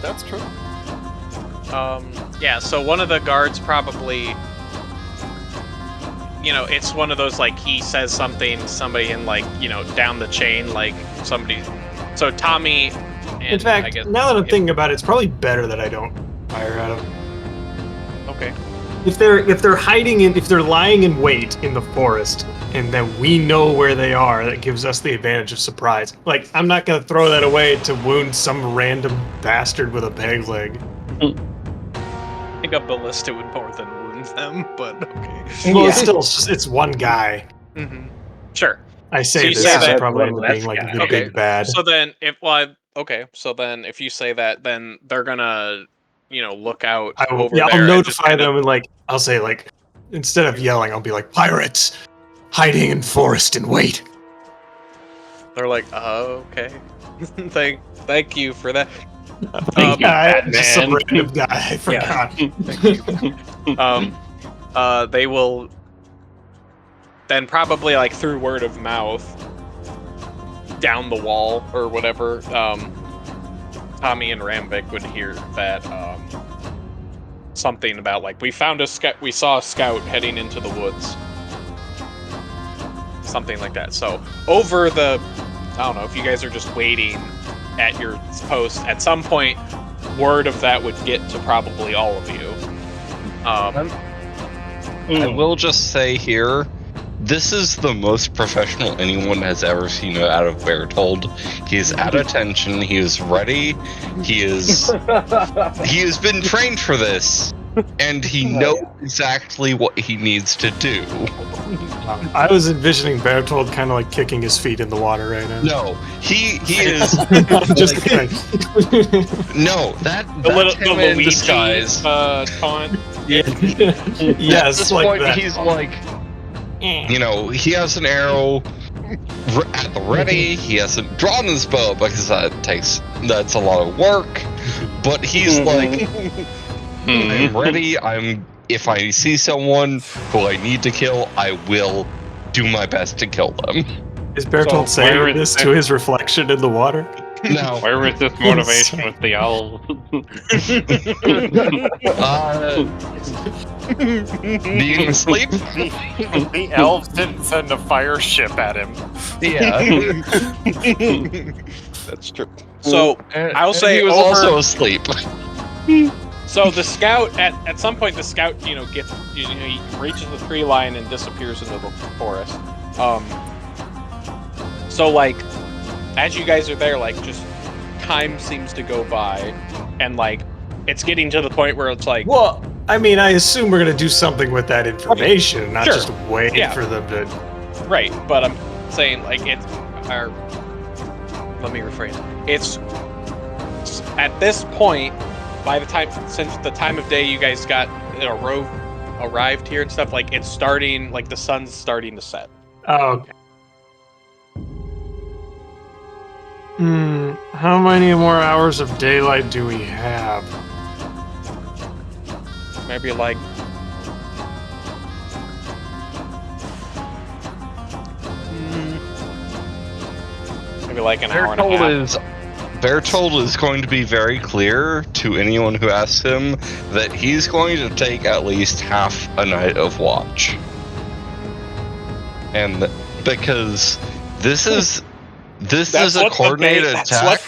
That's true. Yeah, so one of the guards probably, it's one of those, like, he says something, somebody in, like, down the chain, like, somebody. So Tommy, and In fact, I guess, now that I'm yeah. thinking about it, it's probably better that I don't fire at them. Okay. If they're hiding if they're lying in wait in the forest, and then we know where they are, that gives us the advantage of surprise. Like, I'm not gonna throw that away to wound some random bastard with a peg leg. I think a ballista would more than wound them, but okay. Well, it's one guy. Sure. I So say you this, say I that- probably end up That's being like guy. the Okay, big bad. So then, so then if you say that, then they're gonna, look out over there. I'll and just notify kinda- them and like I'll say like instead of yelling, I'll be like pirates hiding in forest and wait. They're like, "Oh, okay." Thank you for that. Thank guy, Batman. just some random guy. I forgot. They will then probably, like, through word of mouth down the wall or whatever, Tommy and Ramvik would hear that something about, like, we saw a scout heading into the woods, something like that. So over the, I don't know, if you guys are just waiting at your post, at some point word of that would get to probably all of you. I will just say here, this is the most professional anyone has ever seen out of Bertold. He is at attention. He is ready. He has been trained for this, and he knows exactly what he needs to do. I was envisioning Bertold kind of like kicking his feet in the water right now. No, he is Just kidding. no that The that's the him in Luigi disguise. taunt. At Yes, this like point, that. he's like, he has an arrow at the ready. He hasn't drawn his bow because that's a lot of work. But he's like, I'm ready. If I see someone who I need to kill, I will do my best to kill them. Is Bertold So, where saying is this to his reflection in the water? No, Where was this motivation with the owl? being asleep. The elves didn't send a fire ship at him. Yeah. That's true. So I'll say he was over- also asleep. So the scout, at some point, the scout, gets, he reaches the tree line and disappears into the forest. So, like, as you guys are there, like, just time seems to go by, and, like, it's getting to the point where it's like, Well, I mean, I assume we're gonna do something with that information, not Sure. just wait Yeah. for them to. right, but I'm saying like it's our. Let me rephrase. It's at this point, by the time since the time of day you guys got arrived here and stuff, like it's starting, like the sun's starting to set. Oh, okay. How many more hours of daylight do we have? Maybe like maybe like an hour and a half. Bertold is going to be very clear to anyone who asks him that he's going to take at least half a night of watch. And because this is a what the coordinated bay- attack.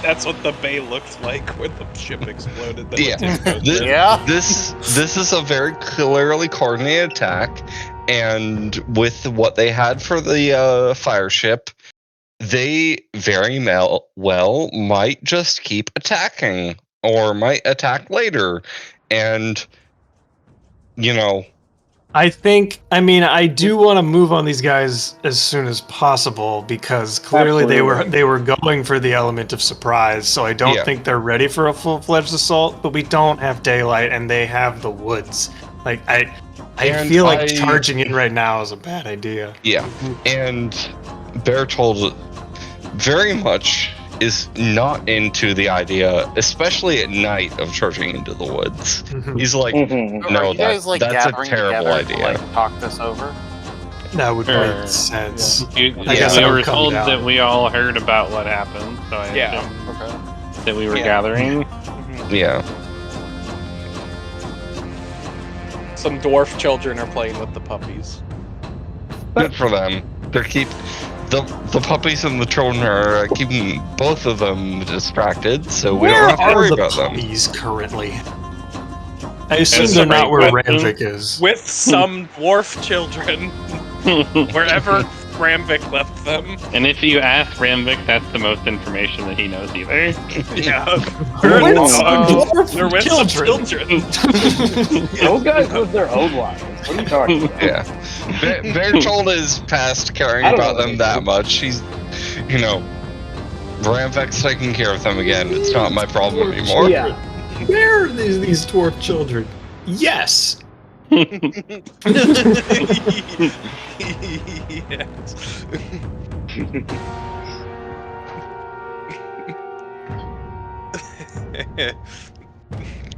That's what the bay looked like when the ship exploded. that Yeah. was exposed This, in. Yeah. this is a very clearly coordinated attack, and with what they had for the fire ship, they very well might just keep attacking, or might attack later, and you know. I do want to move on these guys as soon as possible because clearly Absolutely. they were going for the element of surprise. So I don't Yeah. think they're ready for a full-fledged assault. But we don't have daylight, and they have the woods. Like I And feel like charging in right now is a bad idea. Yeah, and Bertold very much is not into the idea, especially at night, of charging into the woods. He's like, Mhm. no, Are you guys like that's a gathering terrible together idea. to like talk this over? That would Sure. make sense. I guess we I would were come told down. that we all heard about what happened, so I Yeah. assumed Okay. that we were Yeah. gathering. Yeah, Some dwarf children are playing with the puppies. good for them. They're the puppies and the children are keeping both of them distracted, so we Where don't have to are worry the about them. puppies currently? I assume That's they're a not great where question. Ramvik is. With some dwarf children, wherever Ramvik left them. And if you ask Ramvik, that's the most information that he knows either. Yeah. Where They're is with the they're with some children. Those guys live their own lives. What are you talking about? Yeah, Bertold is past caring I don't about know them what that they much. He's, Ramvek's taking care of them again. It's not my problem anymore. Yeah. Where are these dwarf children? Yes. Yes.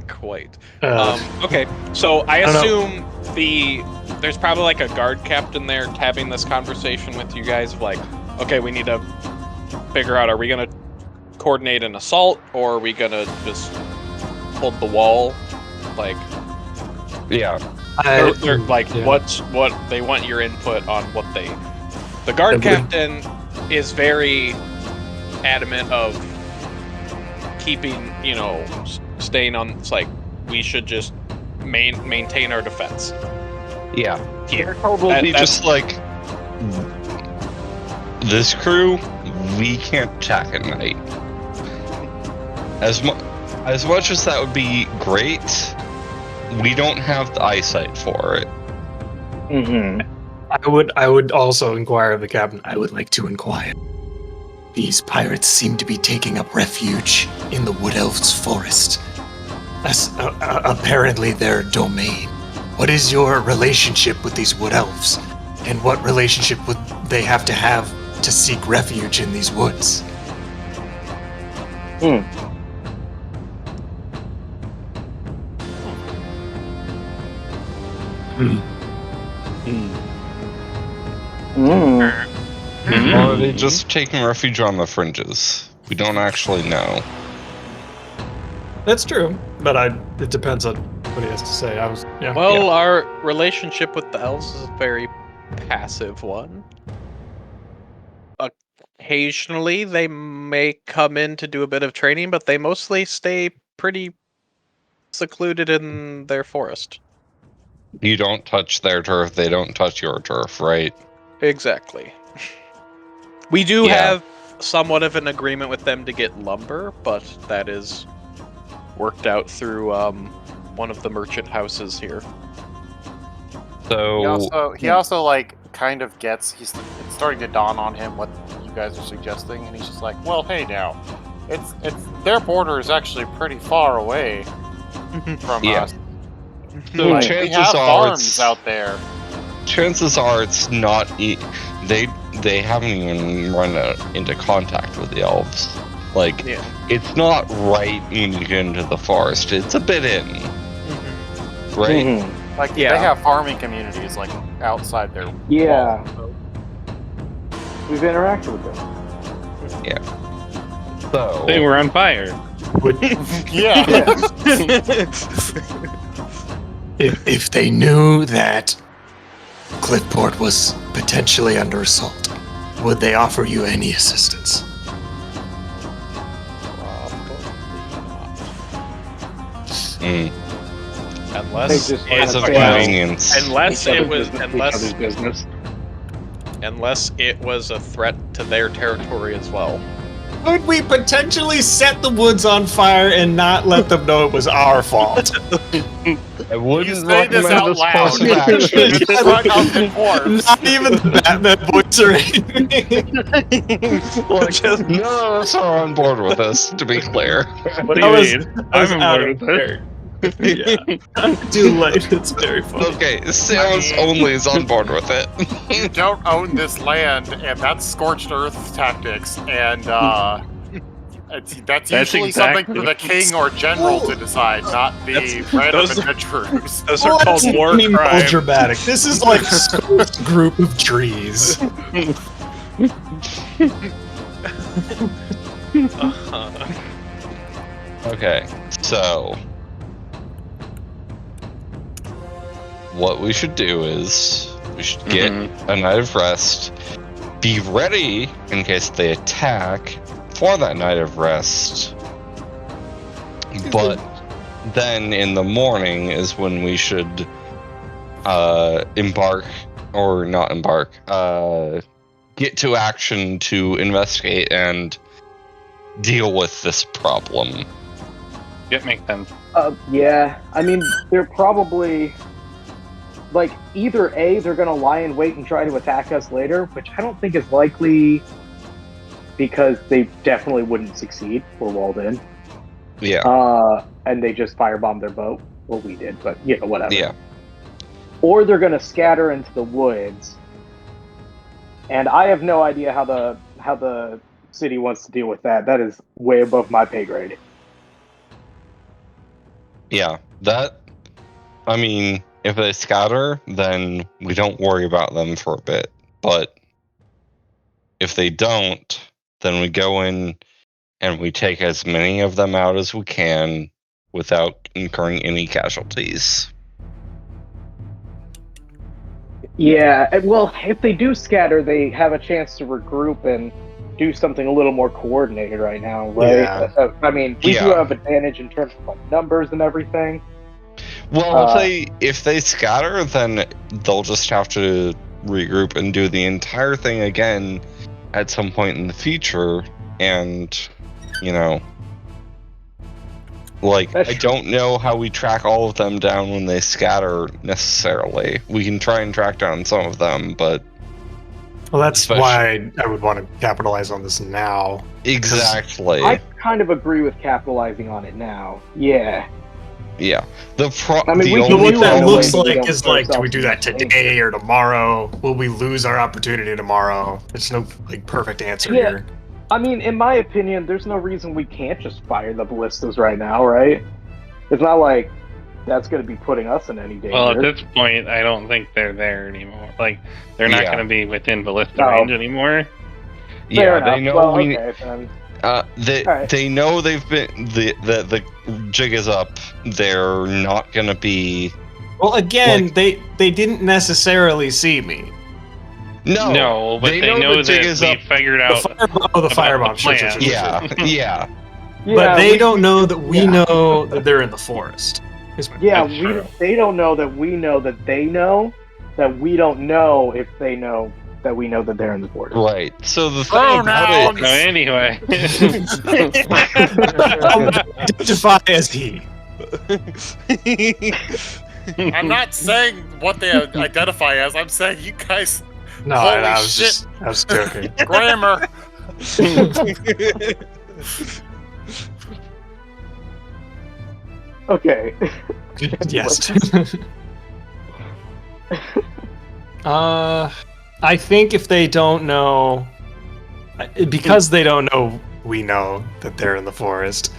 Quite. Okay, so I I don't assume there's probably like a guard captain there having this conversation with you guys of like, okay, we need to figure out, are we gonna coordinate an assault or are we gonna just hold the wall? Like, Yeah, they're like, yeah. what they want your input on what they. The guard captain is very adamant of keeping, staying on. It's like we should just maintain our defense. yeah. Here, Bertold will be that's- just like, this crew, we can't attack at night. As much as that would be great, we don't have the eyesight for it. Mm-hmm. I would also inquire of the captain. I would like to inquire. These pirates seem to be taking up refuge in the Wood Elves' forest. That's apparently their domain. What is your relationship with these Wood Elves? And what relationship would they have to seek refuge in these woods? Mm. Or are they just taking refuge on the fringes? We don't actually know. That's true, but it depends on what he has to say. well, our relationship with the elves is a very passive one. Occasionally, they may come in to do a bit of training, but they mostly stay pretty secluded in their forest. You don't touch their turf, they don't touch your turf, right? Exactly. We do Yeah. have somewhat of an agreement with them to get lumber, but that is worked out through one of the merchant houses here. So He also like kind of gets. It's starting to dawn on him what you guys are suggesting, and he's just like, "Well, hey now, it's their border is actually pretty far away from Yeah. us. So Like, we chances have are farms out there. chances are it's not. They haven't even run into contact with the elves. Like Yeah. it's not right when you get into the forest. It's a bit in, right? Mhm. Like Yeah. they have farming communities like outside their Yeah. walls, so- We've interacted with them. So They were on fire. Yeah. If they knew that Cliffport was potentially under assault, would they offer you any assistance? mm, Unless They just it's a kinda fail. convenience. unless Each it other's was business, each other's business. unless it was a threat to their territory as well. Could we potentially set the woods on fire and not let them know it was our fault? I wouldn't You say this recommend out this loud. course of action. It's front of the corpse. Not even the Batman voice or anything. Like, none of us are on board with this, to be clear. What do That you was- mean? that was I'm on out board of with this. character. Yeah. Too late. It's very funny. Okay, Samus I mean- only is on board with it. You don't own this land, and that's scorched earth tactics, and that's usually something for the king or general to decide, not the That's- random those- adventurers. Those are Well, called that's war even more crimes. dramatic. This is like a group of trees. Uh-huh. Okay, so what we should do is we should get a night of rest, be ready in case they attack for that night of rest. But then in the morning is when we should embark or not embark, get to action to investigate and deal with this problem. It makes sense. Yeah, I mean, they're probably like either A, they're gonna lie in wait and try to attack us later, which I don't think is likely because they definitely wouldn't succeed. We're walled in. Yeah. And they just firebomb their boat. Well, we did, but you know, whatever. Yeah. Or they're gonna scatter into the woods. And I have no idea how the city wants to deal with that. That is way above my pay grade. Yeah, that. I mean, if they scatter, then we don't worry about them for a bit. But if they don't, then we go in and we take as many of them out as we can without incurring any casualties. Yeah, well, if they do scatter, they have a chance to regroup and do something a little more coordinated right now, right? Yeah. I mean, we do Yeah. have advantage in terms of like numbers and everything. Well, if they scatter, then they'll just have to regroup and do the entire thing again at some point in the future, and you know, like That's I true. don't know how we track all of them down when they scatter necessarily. We can try and track down some of them, but Well, that's Especially- why I would want to capitalize on this now. exactly, I kind of agree with capitalizing on it now. Yeah. yeah. I mean, The we But can only what that do looks we like don't is put like, do we ourselves do in that danger. today or tomorrow? Will we lose our opportunity tomorrow? There's no like perfect answer Yeah. here. I mean, in my opinion, there's no reason we can't just fire the ballistas right now, right? It's not like that's going to be putting us in any danger. Well, at this point, I don't think they're there anymore. Like, they're not Yeah. going to be within ballista No. range anymore. Fair yeah, they enough. know Well, we. okay, then. They Alright. they know they've been the jig is up. They're not gonna be Well, again, Like- they didn't necessarily see me. no. but they know the that jig is we up. figured The out. firebomb, the about firebomb. the Sure, sure, plan. sure, sure, sure. Yeah, yeah, But they we- don't know that we Yeah. know that they're in the forest. Is my- Yeah, That's true. they don't know that we know that they know that we don't know if they know that we know that they're in the border. Right. So the thing about So anyway, Identify as he. I'm not saying what they identify as. I'm saying you guys. No, Holy I was shit. joking. Grammar. Okay. Yes. I think if they don't know, because they don't know, we know that they're in the forest.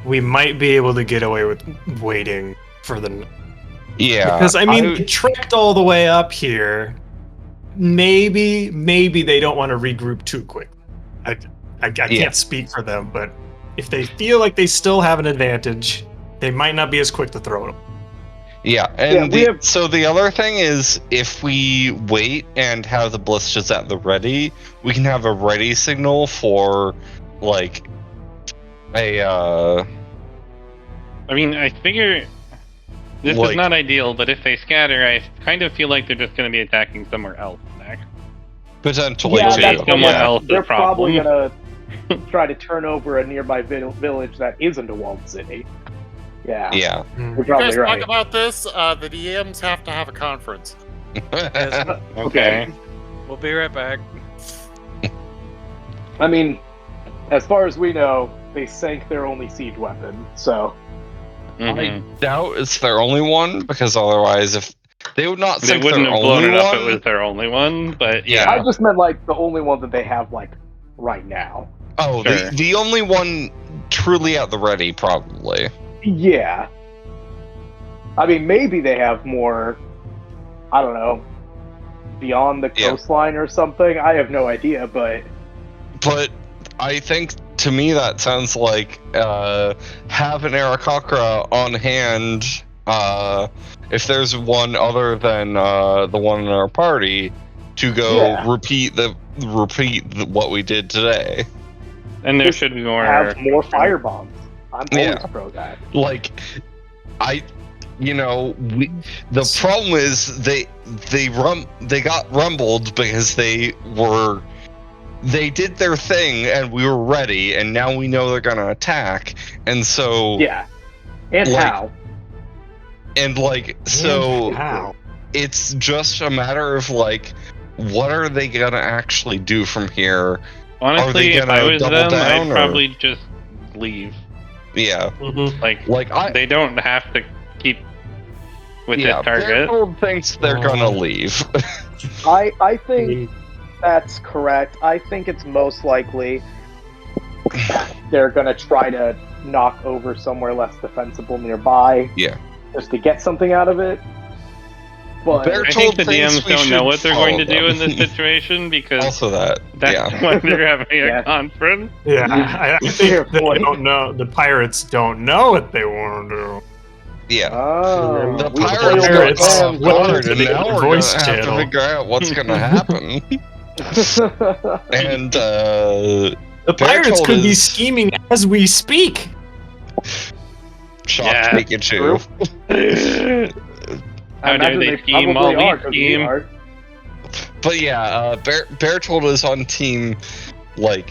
We might be able to get away with waiting for the. yeah. Because I mean, they trekked all the way up here. Maybe they don't want to regroup too quick. I Yeah. can't speak for them, but if they feel like they still have an advantage, they might not be as quick to throw it. Yeah, and we have- so the other thing is, if we wait and have the ballistas at the ready, we can have a ready signal for, like, a, I mean, I figure this Like- is not ideal, but if they scatter, I kind of feel like they're just going to be attacking somewhere else next. potentially Yeah, too. that's Someone yeah, else's they're probably problem. gonna try to turn over a nearby village that isn't a walled city. Yeah, Yeah. you're You guys probably right. talk about this. The DMs have to have a conference. Okay. We'll be right back. I mean, as far as we know, they sank their only siege weapon, so Mhm. I doubt it's their only one, because otherwise, if they would not They sink wouldn't their have blown only it up one, if it was their only one, but Yeah. I just meant like the only one that they have like right now. oh, Sure. the only one truly at the ready, probably. Yeah. I mean, maybe they have more, I don't know, beyond the Yeah. coastline or something. I have no idea, but But I think, to me, that sounds like have an Aarakocra on hand. If there's one other than the one in our party, to go Yeah. repeat what we did today. and there Just should be more. have more fire bombs. I'm always Yeah. pro that. Like, the problem is they got rumbled because they did their thing and we were ready, and now we know they're gonna attack, and so Yeah. And Like- how? and like so How? it's just a matter of like, what are they gonna actually do from here? Honestly, if gonna I was double them, down, I'd or- probably just leave. Yeah, Like I they don't have to keep with yeah, this target. Beartold thinks they're gonna leave. I I think mean, that's correct. I think it's most likely that they're gonna try to knock over somewhere less defensible nearby. Yeah. Just to get something out of it. But They're I think Beartold the thinks DMs we don't know should what they're going to follow do in them. this situation because Also that, that's yeah. why they're having Yeah. a conference. Yeah, I Fair think they point. don't know. The pirates don't know what they want to do. Yeah. oh, The we pirates boiled are pirates our on plans. guard, and the now we're voice gonna have channel. to figure out what's gonna happen. And The pirates Beartold could be is- scheming as we speak. shocked Yeah. Pikachu. I How dare imagine they scheme, probably all are, these 'cause we scheme. are. But yeah, Beartold is on team. Like,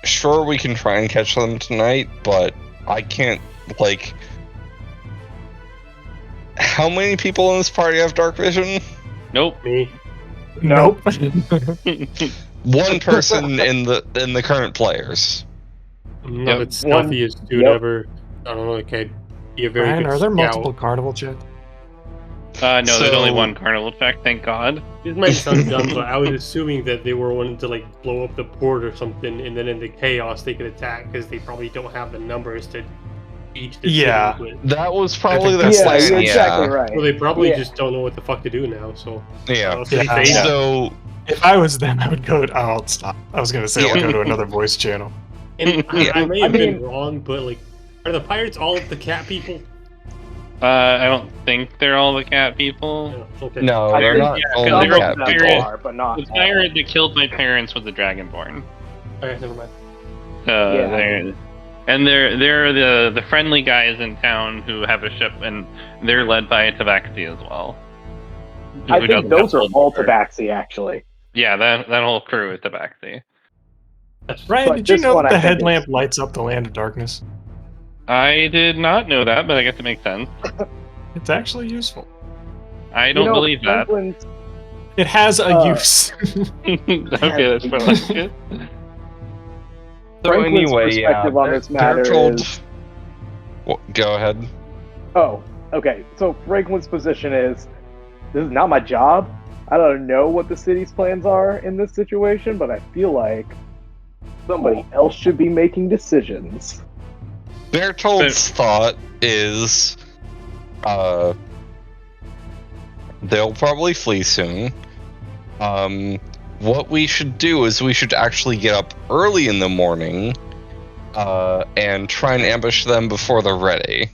sure, we can try and catch them tonight, but I can't. Like, how many people in this party have dark vision? Nope. me. Nope. One person in the current players. I'm Yep. not the stealthiest dude Yep. ever. I don't know, like I'd be a very Ryan, good are there scout. multiple carnival checks? No, there's only So- one carnival check, thank God. This might sound dumb, but I was assuming that they were wanting to like blow up the port or something, and then in the chaos they could attack because they probably don't have the numbers to each the Yeah. city with. That was probably think their that's- Yeah, plan. you're exactly Yeah. right. Well, they probably Yeah. just don't know what the fuck to do now. So Yeah. I'll say Yeah. fade. So If I was them, I would go. I'll stop. I was gonna say I'll Yeah. go to another voice channel. And Yeah. I may I have been mean- wrong, but like, are the pirates all of the cat people? I don't think they're all the cat people. Yeah, okay. no, I they're think not yeah, only because Some they were cat of them people. pirates. are, but not The all. pirate that killed my parents was the Dragonborn. Okay, never mind. They're the friendly guys in town who have a ship, and they're led by a Tabaxi as well. I Who think doesn't those have are full all power? Tabaxi, actually. Yeah, that whole crew is Tabaxi. Ryan, But did you this know one, that the I think, headlamp is- lights up the land of darkness? I did not know that, but I guess it makes sense. It's actually useful. I don't believe that. Franklin's, It has a Uh, use. Okay, that's what I like it. So Franklin's anyway, yeah, perspective on this matter they're told. is- Well, go ahead. Oh, okay. So Franklin's position is, this is not my job. I don't know what the city's plans are in this situation, but I feel like somebody else should be making decisions. Bertold's thought is, they'll probably flee soon. What we should do is we should actually get up early in the morning, and try and ambush them before they're ready.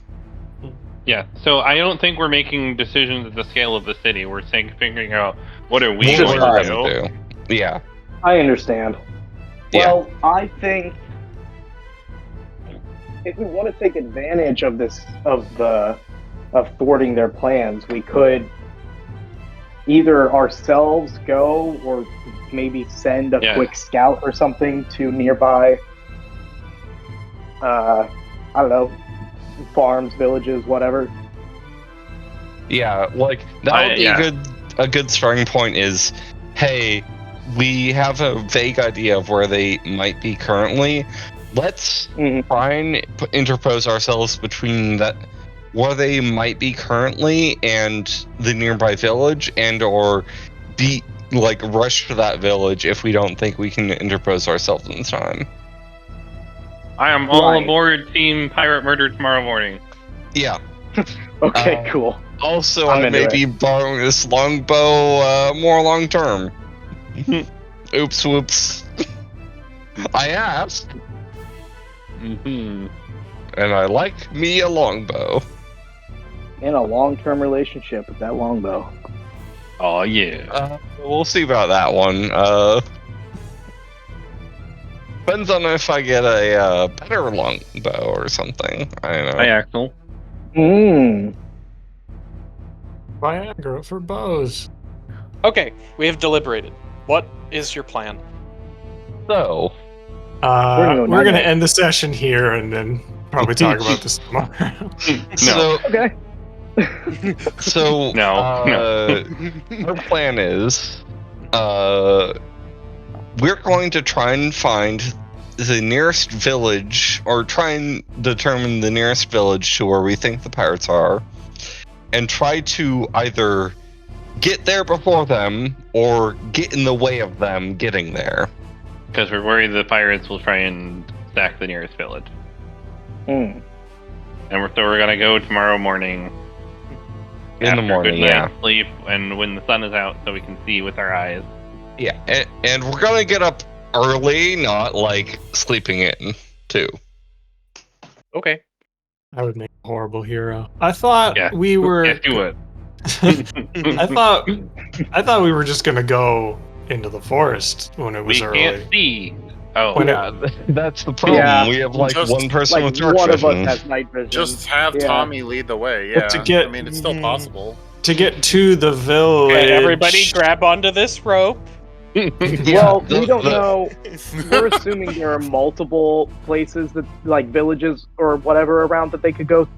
Yeah, so I don't think we're making decisions at the scale of the city. We're figuring out what are we What going we're to gonna do. do. Yeah. I understand. Yeah. Well, I think if we want to take advantage of this, of thwarting their plans, we could either ourselves go or maybe send a Yeah. quick scout or something to nearby, I don't know, farms, villages, whatever. Yeah, like that would be yeah. a good starting point is, hey, we have a vague idea of where they might be currently. Let's Mhm. try and interpose ourselves between that where they might be currently and the nearby village, and or be like rush to that village if we don't think we can interpose ourselves in time. I am all Right. aboard Team Pirate Murder tomorrow morning. Yeah. Okay, cool. Also, I'm I into may it. be borrowing this longbow more long term. Oops, whoops. I asked, Mm-hmm. and I like me a longbow. In a long-term relationship with that longbow. Oh yeah. We'll see about that one. Depends on if I get a better longbow or something. I don't know. Hi, Axel. Hmm. Viagra for bows. Okay, we have deliberated. What is your plan? So, We're We're gonna gonna end the session here and then probably talk about this tomorrow. so, Okay. so, No, our plan is, we're going to try and find the nearest village, or try and determine the nearest village to where we think the pirates are, and try to either get there before them or get in the way of them getting there. Because we're worried the pirates will try and sack the nearest village. Hmm. And so we're gonna go tomorrow morning. In the after a morning, good yeah. night's sleep, and when the sun is out, so we can see with our eyes. Yeah, and we're gonna get up early, not like sleeping in, too. Okay. I would make a horrible hero. I thought Yeah. we were. Yes, you would. I thought we were just gonna go into the forest when it was We early. can't see. Oh, When it- Yeah, that's the problem. Yeah, we have like just, one person Like with dark one of vision. us has night vision. Just have Yeah. Tommy lead the way. But Yeah, to get- I mean it's still possible. To get to the village. Okay, everybody grab onto this rope. Yeah, Well, the- we don't the- know. We're assuming there are multiple places that, like villages or whatever around that they could go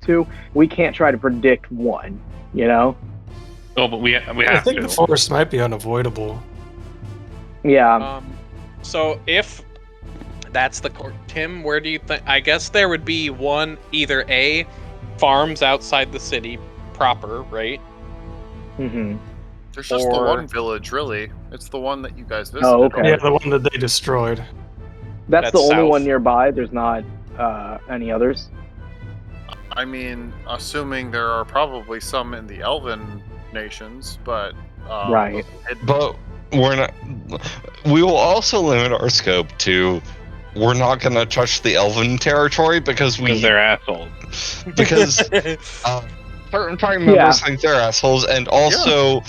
to. We can't try to predict one. You know? oh, but we I have think to. the forest might be unavoidable. Yeah. So if that's the court, Tim, where do you think? I guess there would be one, either A, farms outside the city proper, right? Mm-hmm. There's just the Or- one village, really. It's the one that you guys visited. Oh, okay. Yeah, the one that they destroyed. That's the That's only south. one nearby. There's not any others. I mean, assuming there are probably some in the Elven nations, but Right. But we're not. We will also limit our scope to. We're not gonna touch the Elven territory because Because we they're assholes. because certain party members Yeah. think they're assholes, and also It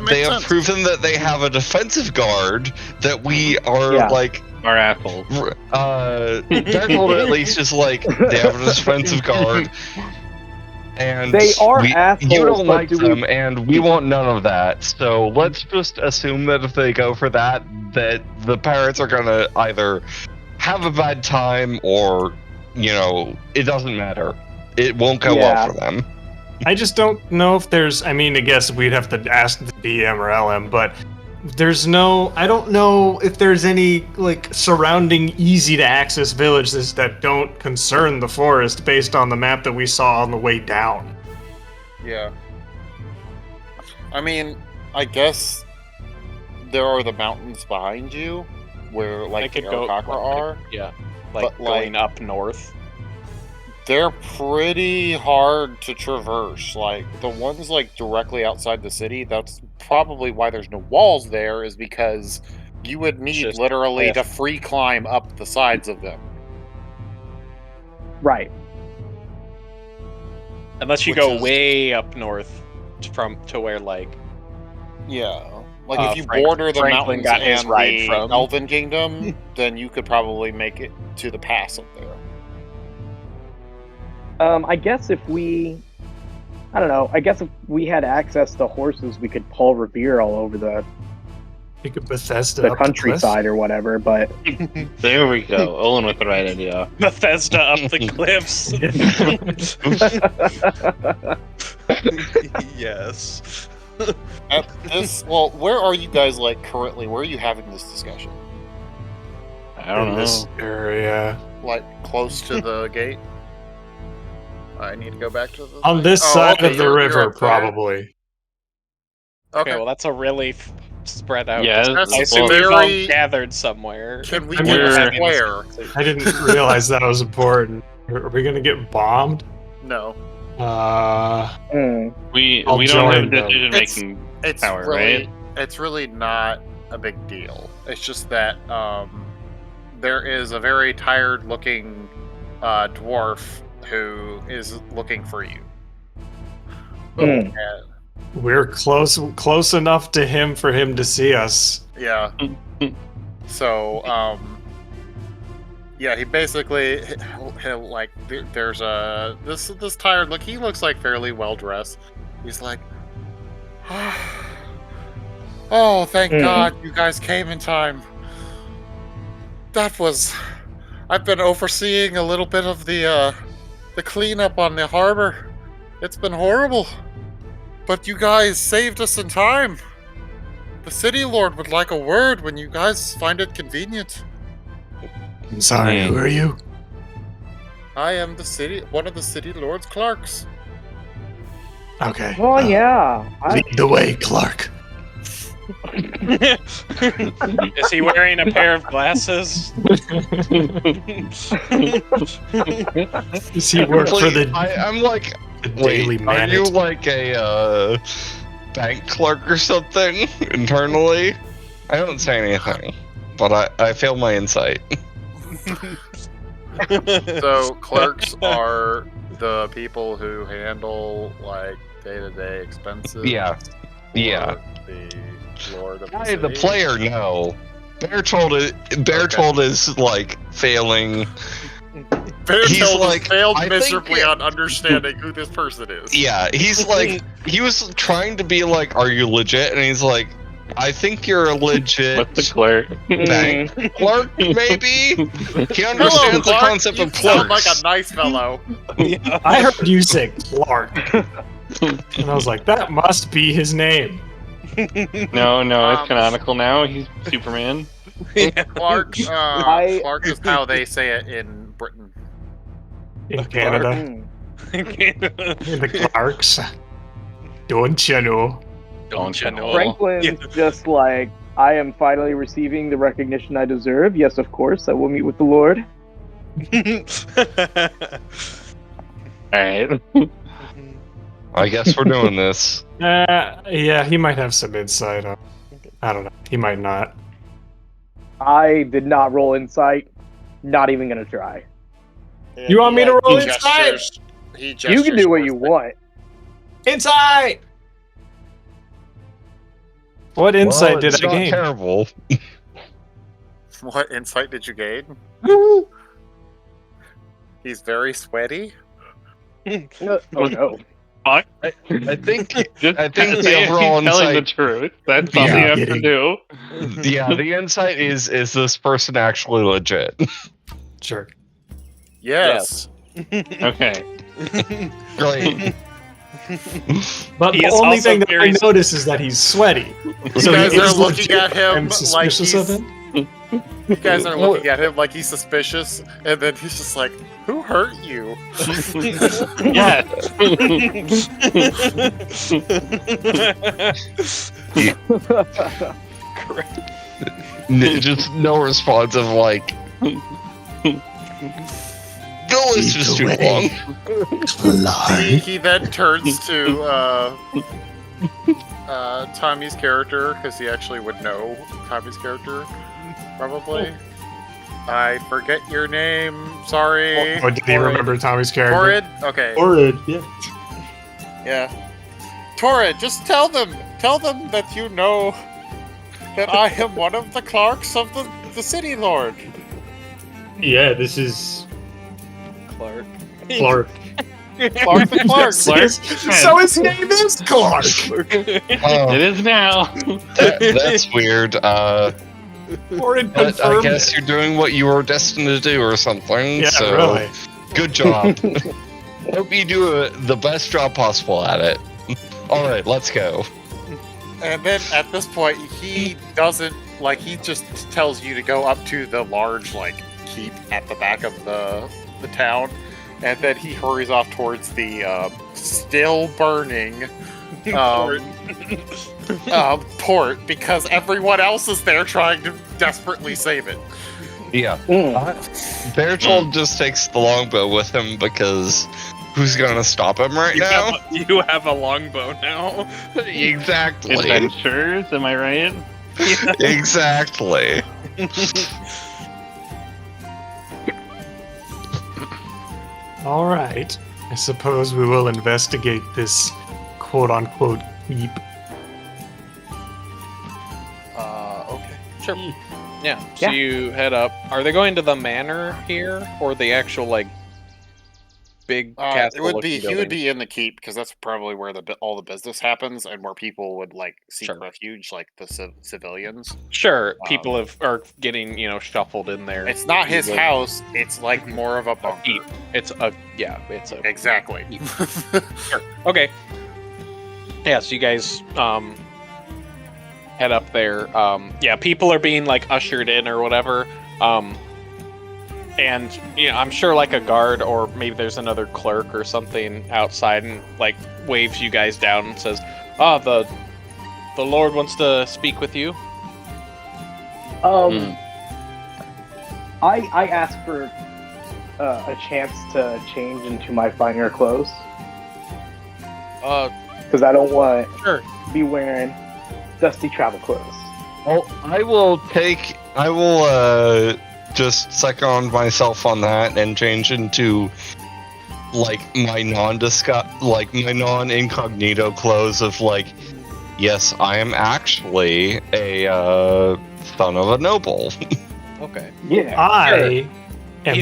makes they have sense. proven that they have a defensive guard that we are Yeah. like. Are assholes. Bertold at least is like they have a defensive guard. And They are you assholes, don't but like do we- them, and we want none of that. So let's just assume that if they go for that the pirates are gonna either have a bad time or, it doesn't matter. It won't go well for them. I just don't know if there's. I mean, I guess we'd have to ask the DM or LM, but there's no. I don't know if there's any surrounding easy to access villages that don't concern the forest based on the map that we saw on the way down. Yeah. I mean, I guess there are the mountains behind you, where I the could go. Arakocra are. Yeah, But, going up north. They're pretty hard to traverse. Like the ones directly outside the city, that's probably why there's no walls there, is because you would need Just literally to cliff. free climb up the sides of them. Right. Unless you Which go is- way up north to where Yeah. If you Frank- border the Franklin mountains got his and ride the from. Elven Kingdom, then you could probably make it to the pass up there. I guess if we, I don't know. I guess if we had access to horses, we could Paul Revere all over the Bethesda the up countryside or whatever. But There we go. Owen with the right idea. Bethesda up the cliffs. Yes. At this, well, where are you guys currently? Where are you having this discussion? I don't in know. this area. Close to the gate? I need to go back to the On thing? this Oh, side okay, of the you're river, up there. probably. Okay, well that's a really spread out. Yeah, That's I assume well- we've all very- gathered somewhere. Can we I get mean, a having this square? conversation. I didn't realize that was important. Are we gonna get bombed? No. We I'll don't have join them. decision making It's power, really, right? it's really not a big deal. It's just that there is a very tired-looking dwarf who is looking for you. And, We're close enough to him for him to see us. yeah. So, yeah, he basically he'll there's a this tired look. He looks fairly well dressed. He's like, oh, thank God you guys came in time. I've been overseeing a little bit of the cleanup on the harbor. It's been horrible, but you guys saved us in time. The city lord would like a word when you guys find it convenient. I'm sorry, who are you? I am one of the city lord's clerks. Okay. oh yeah, Lead the way, Clark. Is he wearing a pair of glasses? Does he work for the I'm like, Daily wait, are you Manet? like a bank clerk or something internally? I don't say anything, but I fail my insight. So clerks are the people who handle day-to-day expenses. Yeah. for Yeah. The lord of the I, city. the player, no. Bertold is failing. He's Bertold has failed I think miserably on understanding who this person is. Yeah, he's he was trying to be are you legit? And he's like, I think you're a legit What's the clerk? bank clerk, maybe? He Hello, understands the Clark. concept You of sound clerks. like a nice fellow. I heard you say Clark. And I was like, that must be his name. No, it's Um, canonical now. He's Superman. Clark, I- Clark is how they say it in Britain. In Canada. In the Clarks. Don't you know? Don't you know? Franklin's just like, I am finally receiving the recognition I deserve. Yes, of course, I will meet with the Lord. Alright. I guess we're doing this. Yeah, he might have some insight on. I don't know. He might not. I did not roll insight. Not even gonna try. You want me to roll He inside? gestures- he You can gestures do what you towards the- want. Insight! What insight Well, did it's I not gain? terrible. What insight did you gain? He's very sweaty. No, oh no. Fuck. I think Just I think the say overall he's telling the insight. truth. That's all Yeah. you have to Kidding. do. Yeah, the insight is this person actually legit? Sure. Yes. Okay. Great. But He the is only also thing that I very- notice is that he's sweaty. You guys he are is looking legit. at him I'm like suspicious he's. of him. You guys are looking at him like he's suspicious, and then he's just like, "Who hurt you?" Yes. Just no response of like. The list is too long. He then turns to Tommy's character because he actually would know Tommy's character, probably. I forget your name. Sorry. Or did he remember Tommy's character? Torrid. Okay. Horrid, yeah. Yeah. Torrid, just tell them that you know that I am one of the clerks of the city lord. Yeah, this is Clark. Clark. Clark the clerk. Clark. So his name is Clark. It is now. That's weird. Horrid But I confirmed guess it. you're doing what you were destined to do or something. Yeah, so really. good job. Hope you do the best job possible at it. All right, let's go. And then at this point, he doesn't like. He just tells you to go up to the large like keep at the back of the town, and then he hurries off towards the still burning port because everyone else is there trying to desperately save it. Yeah. Mm. Bertold just takes the longbow with him because who's gonna stop him right now? You have a longbow now. Exactly. Adventures, am I right? Exactly. All right. I suppose we will investigate this quote-unquote keep. Okay. Sure. Yeah. So Yeah. you head up. Are they going to the manor here, or the actual like big castle? It would be looking he would building? be in the keep because that's probably where all the business happens and where people would like seek Sure. refuge, like the civilians. Sure. People are getting shuffled in there. It's not his You would- house. It's like more of a bunker. keep. It's a It's a Exactly. Sure. Okay. Yeah, so you guys head up there. Yeah, people are being like ushered in or whatever. And I'm sure like a guard or maybe there's another clerk or something outside and like waves you guys down and says, "Oh, the Lord wants to speak with you." I asked for a chance to change into my finer clothes because I don't want Sure. to be wearing dusty travel clothes. Well, I will just second myself on that and change into like my non-incognito clothes of like, yes, I am actually a son of a noble. Okay. Yeah. I am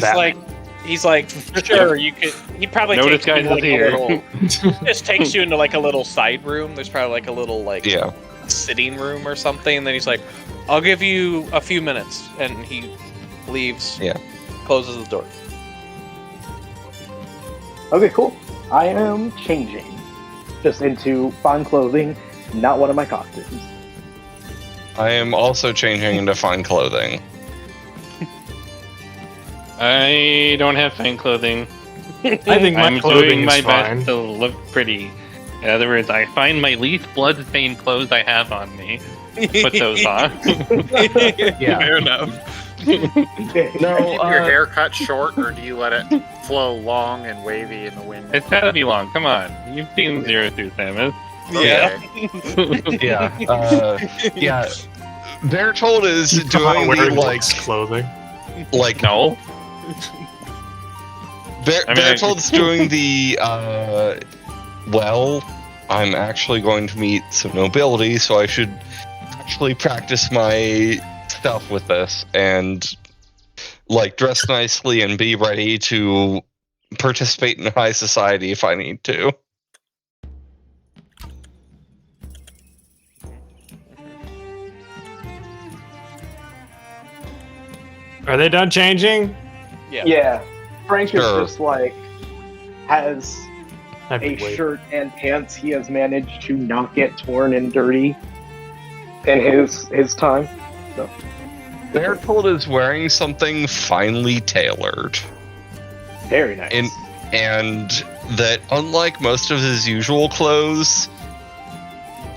He's like, sure, you could. He probably No takes you disguise to, like, is a here. little. Just takes you into like a little side room. There's probably like a little like Yeah. sitting room or something. And then he's like, "I'll give you a few minutes," and he leaves. Yeah. Closes the door. Okay, cool. I am changing just into fine clothing, not one of my costumes. I am also changing into fine clothing. I don't have fine clothing. I think my I'm clothing doing is my fine. best to look pretty. In other words, I find my least blood-stained clothes I have on me. Put those on. Yeah. Fair enough. No, Keep your hair cut short, or do you let it flow long and wavy in the wind? It's gotta be long. Come on. You've seen Zero Suit Samus. Yeah. yeah, yeah. Bertold is Not doing the wearing like, Luke's clothing. like No. Bertold's doing the well, I'm actually going to meet some nobility, so I should actually practice my stuff with this and like dress nicely and be ready to participate in high society if I need to. Are they done changing? Yeah. Frank Sure. is just like has That'd a be weird. shirt and pants he has managed to not get torn and dirty in his time. Bertold is wearing something finely tailored. Very nice. And that, unlike most of his usual clothes,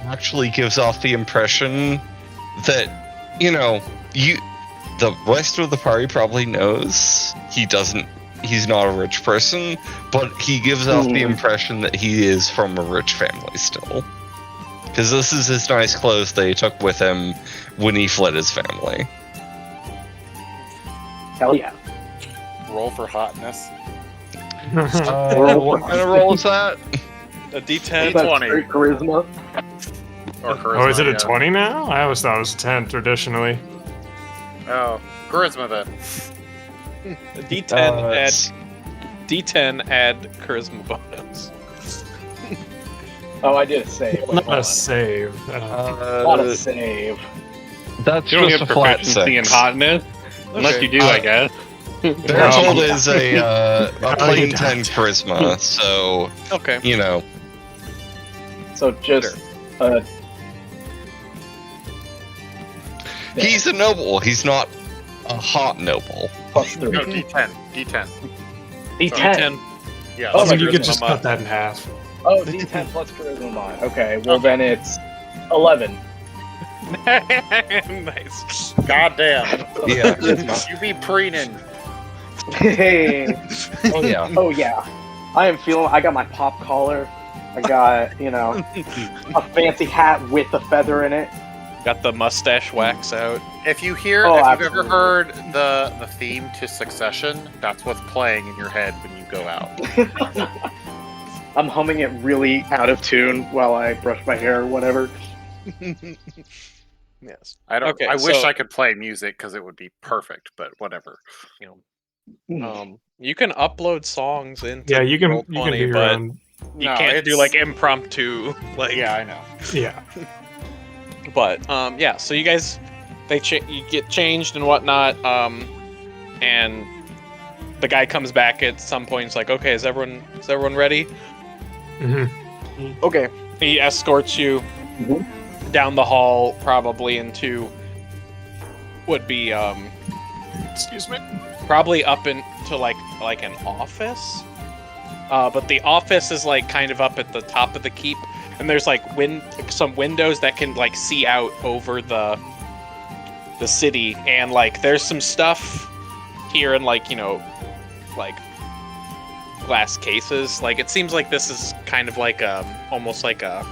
actually gives off the impression that, the rest of the party probably knows he's not a rich person, but he gives off the impression that he is from a rich family still. Because this is his nice clothes that he took with him when he fled his family. Hell yeah. Roll for hotness. What kind of roll is that? A D10. That's 20. great charisma. Or charisma, Oh, is it a yeah. 20 now? I always thought it was 10 traditionally. Oh, charisma then. A D10 It's- D10 add charisma bonus. Oh, I did a save. Wait, Not hold a on. save. Not a save. That's You don't just get a flat proficiency in 6. hotness, unless you do, I guess. Bertold is a plain you 10 don't. charisma, so, Okay. So just he's a noble. He's not a hot noble. plus 3. No, D10. D10. D10. D10. Yeah. Oh, I think you charisma could just mod. cut that in half. Oh, D10 plus charisma mod. Okay, well then it's 11. Nice. Goddamn. Yeah. You be preening. Hey. Oh, yeah. Oh yeah. I am feeling. I got my pop collar. I got a fancy hat with a feather in it. Got the mustache wax out. If you hear, Oh, if you've ever absolutely. heard the theme to Succession, that's what's playing in your head when you go out. I'm humming it really out of tune while I brush my hair or whatever. Yes. I don't. Okay, I wish so- I could play music because it would be perfect, but whatever. You can upload songs into Yeah, you can Roll20, do your but own. you No, can't do it's- like impromptu like Yeah, I know. Yeah. But yeah, so you guys you get changed and whatnot, and the guy comes back at some point. He's like, "Okay, is everyone ready?" hmm Okay. He escorts you Mhm. down the hall, probably into would be Excuse me. probably up into like an office. But the office is like kind of up at the top of the keep, and there's like some windows that can like see out over the city, and like there's some stuff here in like like glass cases. Like it seems like this is kind of like almost like a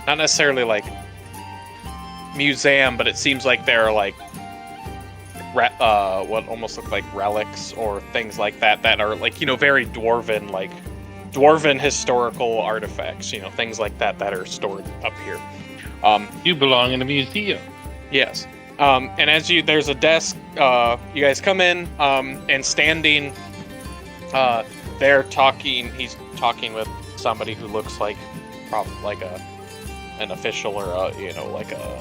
not necessarily like museum, but it seems like there are like what almost look like relics or things like that are like very dwarven historical artifacts, things like that are stored up here. You belong in a museum. Yes. And as there's a desk, you guys come in, and standing, they're talking. He's talking with somebody who looks like probably like an official or like a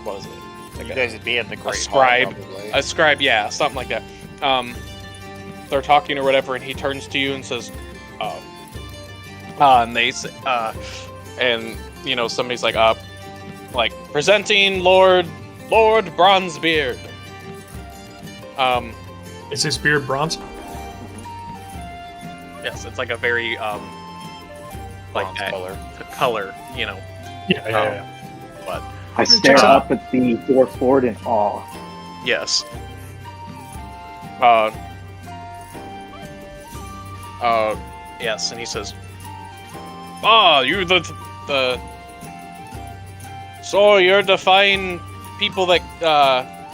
what is it? Like You a- guys would be in the Great scribe. Hall, probably. a scribe, yeah, something like that. They're talking or whatever, and he turns to you and says, and they say, and somebody's like presenting Lord Bronzebeard. Is his beard bronze? Yes, it's like a very like Bronze that color. color, Yeah. but I stare up at the dwarf lord in awe. yes. Yes, and he says, you're so you're the fine people that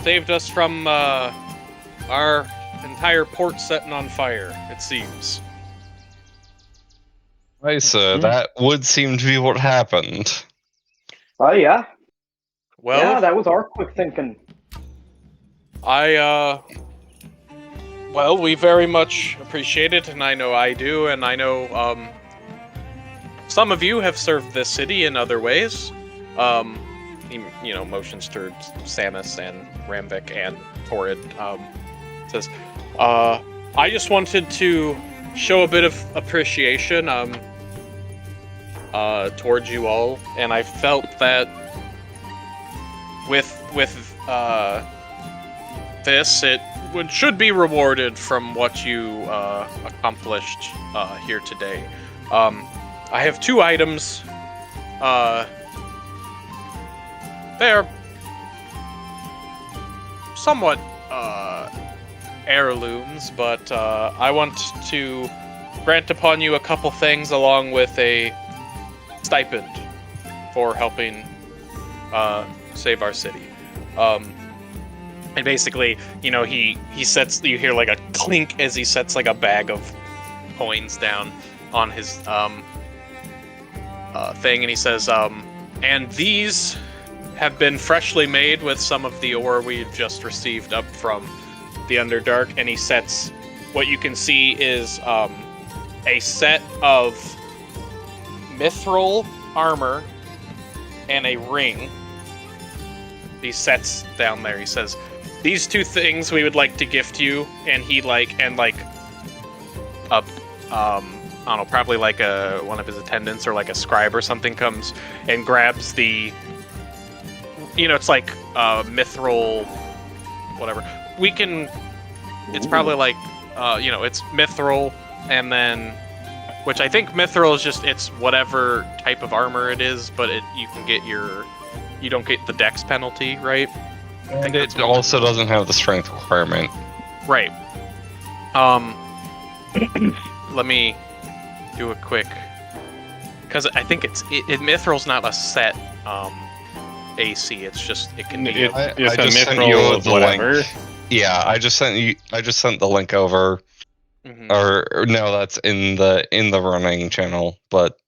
saved us from our entire port setting on fire, it seems." Right, sir, that would seem to be what happened. Oh yeah. Well, Yeah, that was our quick thinking. I Well, we very much appreciate it, and I know I do, and I know some of you have served this city in other ways. He, motions towards Samus and Ramvik and Torrid. Says, I just wanted to show a bit of appreciation towards you all, and I felt that with this, it should be rewarded from what you accomplished here today. I have 2 items. They're somewhat heirlooms, but I want to grant upon you a couple things along with a stipend for helping save our city. And basically, he sets, you hear like a clink as he sets like a bag of coins down on his thing, and he says, and these have been freshly made with some of the ore we've just received up from the Underdark, and he sets, what you can see is a set of mithril armor and a ring. He sets down there, he says, these 2 things we would like to gift you, and he I don't know, probably like one of his attendants or like a scribe or something comes and grabs the, it's like mithril, whatever. It's probably like, it's mithril, and then, which I think mithril is just, it's whatever type of armor it is, but you can get you don't get the dex penalty, right? And it also doesn't have the strength requirement. Right. Let me do a quick, because I think mithril's not a set AC. It's just it can be. I just sent you the link. Yeah, I just sent the link over. Mm-hmm. Or no, that's in the running channel. But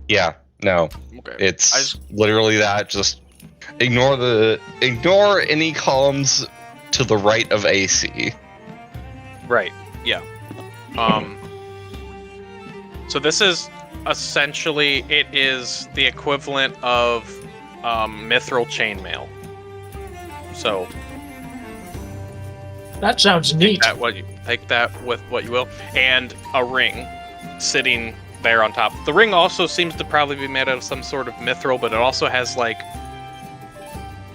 yeah, no, okay. It's literally that. Just ignore any columns to the right of AC. Right. Yeah. So this is essentially, it is the equivalent of mithril chainmail. So that sounds neat. Take that with what you will, and a ring sitting there on top. The ring also seems to probably be made out of some sort of mithril, but it also has like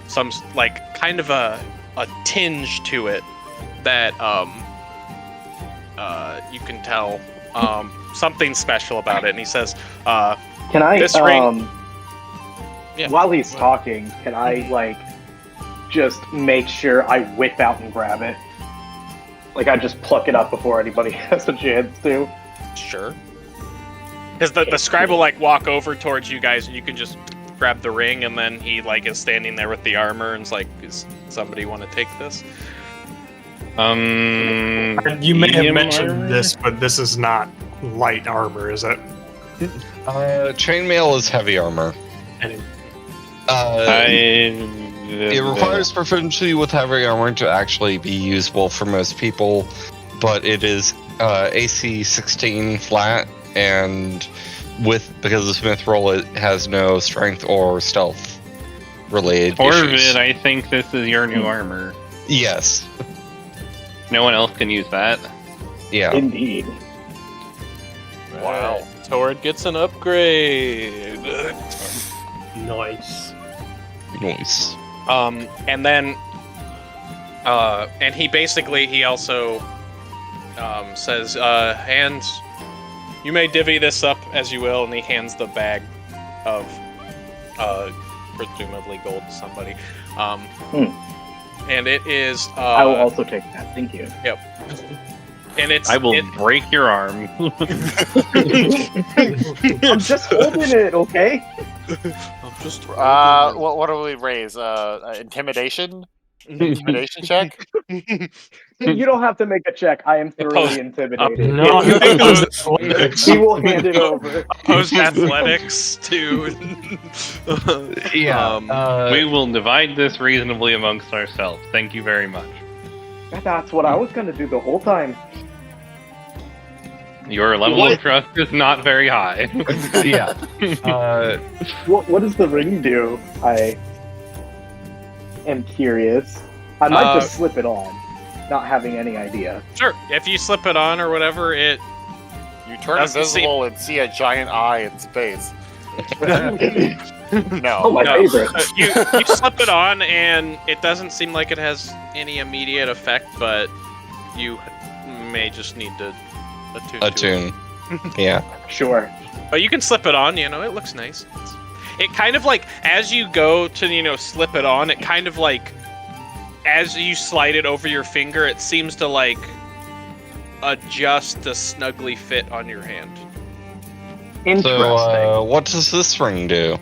some like kind of a tinge to it that you can tell something special about it. And he says, "Can I this ring?" Yeah. While he's talking, can I just make sure I whip out and grab it? Like I just pluck it up before anybody has a chance to. Sure. Because the scribe will walk over towards you guys, and you can just grab the ring, and then he is standing there with the armor, and is like, "Does somebody want to take this?" You may have mentioned this, but this is not light armor, is it? Chainmail is heavy armor. It requires proficiency with heavy armor to actually be usable for most people, but it is AC 16 flat, and because of mithril, it has no strength or stealth related issues. Orvid, I think this is your new armor. Yes. No one else can use that. Yeah. Indeed. Wow. Torrid gets an upgrade. Nice. Nice. And then, and he also says, hands, you may divvy this up as you will, and he hands the bag of, presumably gold to somebody. And it is, I will also take that, thank you. Yep. And I will break your arm. I'm just holding it, okay? I'm just what do we raise? Intimidation? Intimidation check? You don't have to make a check. I am thoroughly intimidated. No, He will hand it over. Opposed athletics to. Yeah. We will divide this reasonably amongst ourselves. Thank you very much. That's what I was gonna do the whole time. Your level of trust is not very high. Yeah. What does the ring do? I am curious. I might just slip it on, not having any idea. Sure. If you slip it on or whatever, it You turn Doesn't invisible and see a giant eye in space. No. Oh, my No. favorite. you slip it on and it doesn't seem like it has any immediate effect, but you may just need to attune. to it. Attune. Yeah. Sure. But you can slip it on. It looks nice. It kind of like as you go to slip it on, it kind of like as you slide it over your finger, it seems to like adjust to snugly fit on your hand. Interesting. So, what does this ring do?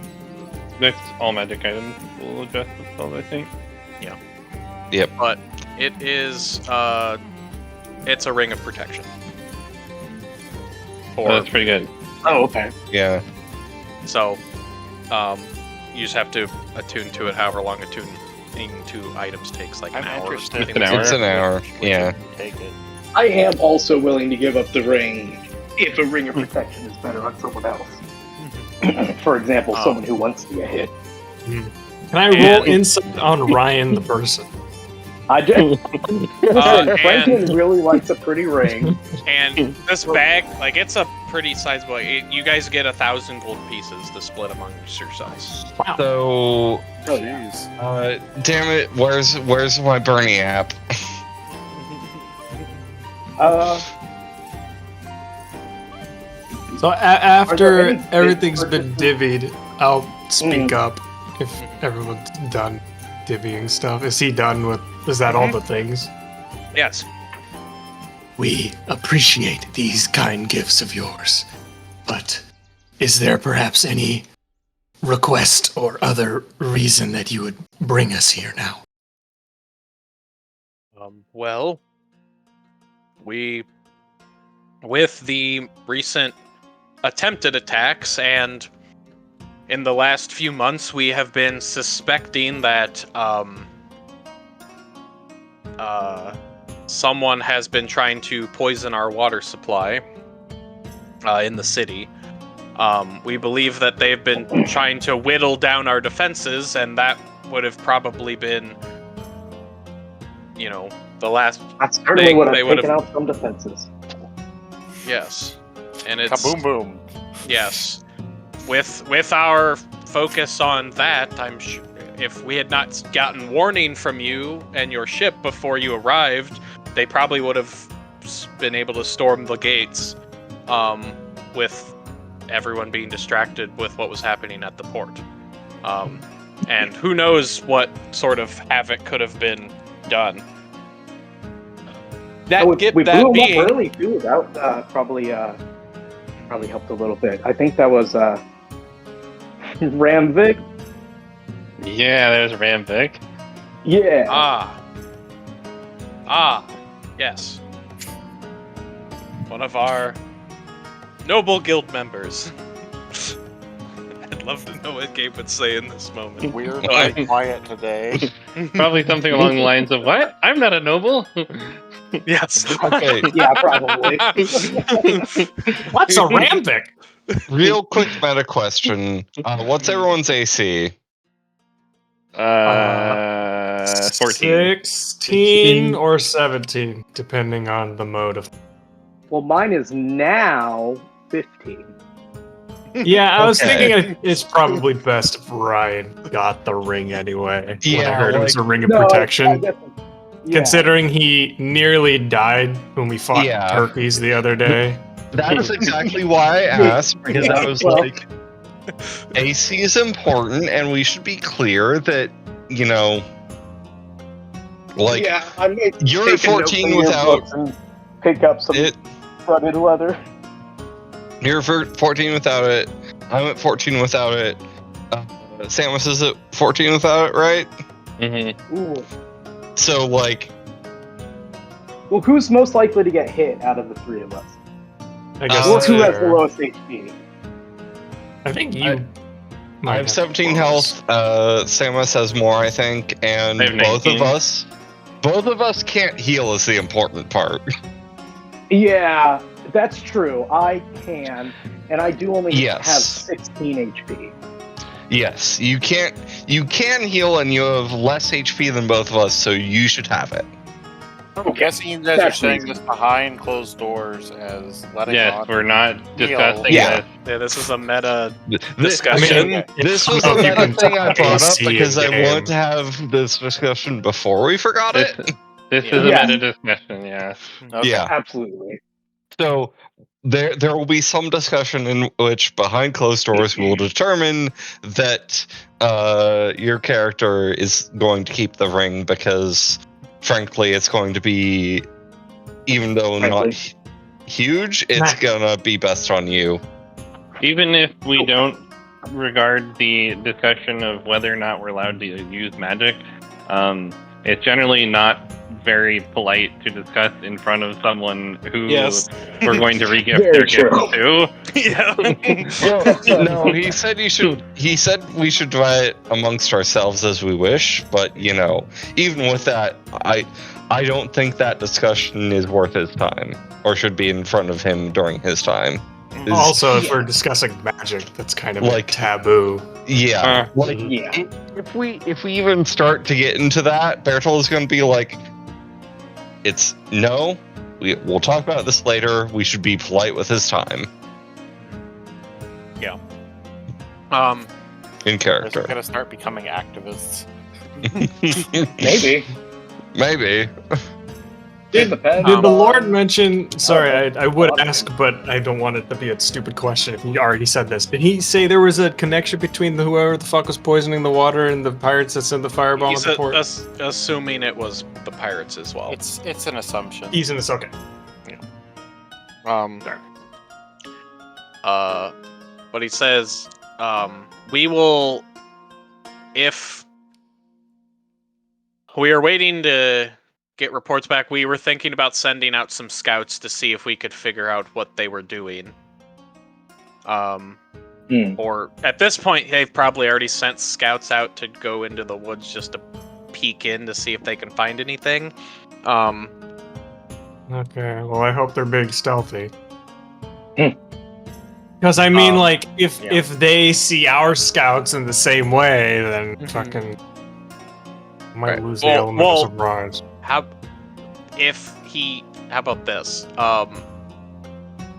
Next, all magic items will adjust themselves, I think. But it is it's a ring of protection. Oh, that's pretty good. Oh, okay. Yeah. So you just have to attune to it however long attuning to items takes, like an I'm hour. interested It's an hour. It's an hour. Yeah. Take it. I am also willing to give up the ring if a ring of protection is better on someone else. For example, Oh. someone who wants to get hit. Can I roll insight on Ryan the person? I just Franklin and- really likes a pretty ring. And this bag, like, it's a pretty sizable. You guys get 1,000 gold pieces to split amongst yourselves. Wow. So, Jeez. damn it, where's my Bernie app? So after any big everything's been purchases? divvied, I'll speak up if everyone's done divvying stuff. Is he done with? Is that all the things? Yes. We appreciate these kind gifts of yours, but is there perhaps any request or other reason that you would bring us here now? Well, with the recent attempted attacks, and in the last few months, we have been suspecting that someone has been trying to poison our water supply in the city. We believe that they've been trying to whittle down our defenses, and that would have probably been, the last. That certainly They- would have they taken would've- out some defenses. Yes, and it's Kaboom boom. yes. With our focus on that, I'm sure if we had not gotten warning from you and your ship before you arrived, they probably would have been able to storm the gates, with everyone being distracted with what was happening at the port. And who knows what sort of havoc could have been done. That we that blew him being, up early too. That probably helped a little bit. I think that was Ramvik. Yeah, there's Ramvik. Yeah. Yes. One of our noble guild members. I'd love to know what Gabe would say in this moment. Weird and quiet today. Probably something along the lines of, "What? I'm not a noble." Yes. Okay, Yeah, probably. What's a Ramvik? real quick meta question. What's everyone's AC? 14. 16 or 17, depending on the mode of. Well, mine is now 15. Yeah, I was Okay. thinking it's probably best if Ryan got the ring anyway. When I Yeah, heard it was a like- ring of No, protection. I guess- yeah. Considering he nearly died when we fought Yeah. turkeys the other day. That is exactly why I asked, because I was Well- like, AC is important, and we should be clear that, like, yeah, I may you're take at a note 14 from your without books and pick up some it. studded leather. You're 14 without it. I'm at 14 without it. Samus is at 14 without it, right? Mm-hmm. Ooh. So, like, Well, who's most likely to get hit out of the three of us? I guess Uh, Or that's who has the fair. lowest HP? I think you. I might have 17 the lowest. health. Samus has more, I think, and I have both 19. of us. Both of us can't heal is the important part. Yeah, that's true. I can, and I do only Yes. have 16 HP. Yes, you can heal and you have less HP than both of us, so you should have it. I'm guessing you guys are That's saying reasonable. this behind closed doors as letting Yes, on. we're not discussing Yeah. this. Yeah, this is a meta This, discussion. Okay. this I was don't the know if you meta can thing I talk brought up AC because I in-game. wanted to have this discussion before we forgot This, it. this Yeah. is a Yeah. meta discussion, yeah. Okay. Yeah. Absolutely. So there will be some discussion in which behind closed doors we will determine that your character is going to keep the ring because frankly it's going to be, even though not huge, it's gonna be best on you. Even if we don't regard the discussion of whether or not we're allowed to use magic, it's generally not very polite to discuss in front of someone who Yes. we're going to regift Very their true. gift to. Yeah. Well, no, he said he said we should divide it amongst ourselves as we wish, but you know, even with that, I don't think that discussion is worth his time or should be in front of him during his time. Is- Also, if we're discussing magic, that's kind of Like- taboo. yeah, like Yeah. if we even start to get into that, Bertolt is going to be like, "It's no, we'll talk about this later. We should be polite with his time in We're character." gonna start becoming activists. Maybe. Maybe. It depends. Did the Lord mention? Sorry, okay. I would ask, but I don't want it to be a stupid question. If he already said this, did he say there was a connection between whoever the fuck was poisoning the water and the pirates that sent the fireball He's at the port? assuming it was the pirates as well. It's an assumption. He's in this. Okay. But he says, we will, if we are waiting to get reports back, we were thinking about sending out some scouts to see if we could figure out what they were doing. Or at this point, they've probably already sent scouts out to go into the woods just to peek in to see if they can find anything. Okay. Well, I hope they're big stealthy. Because I mean, like, if they see our scouts in the same way, then fucking might Right. lose the Well- element well- of surprise. How about this?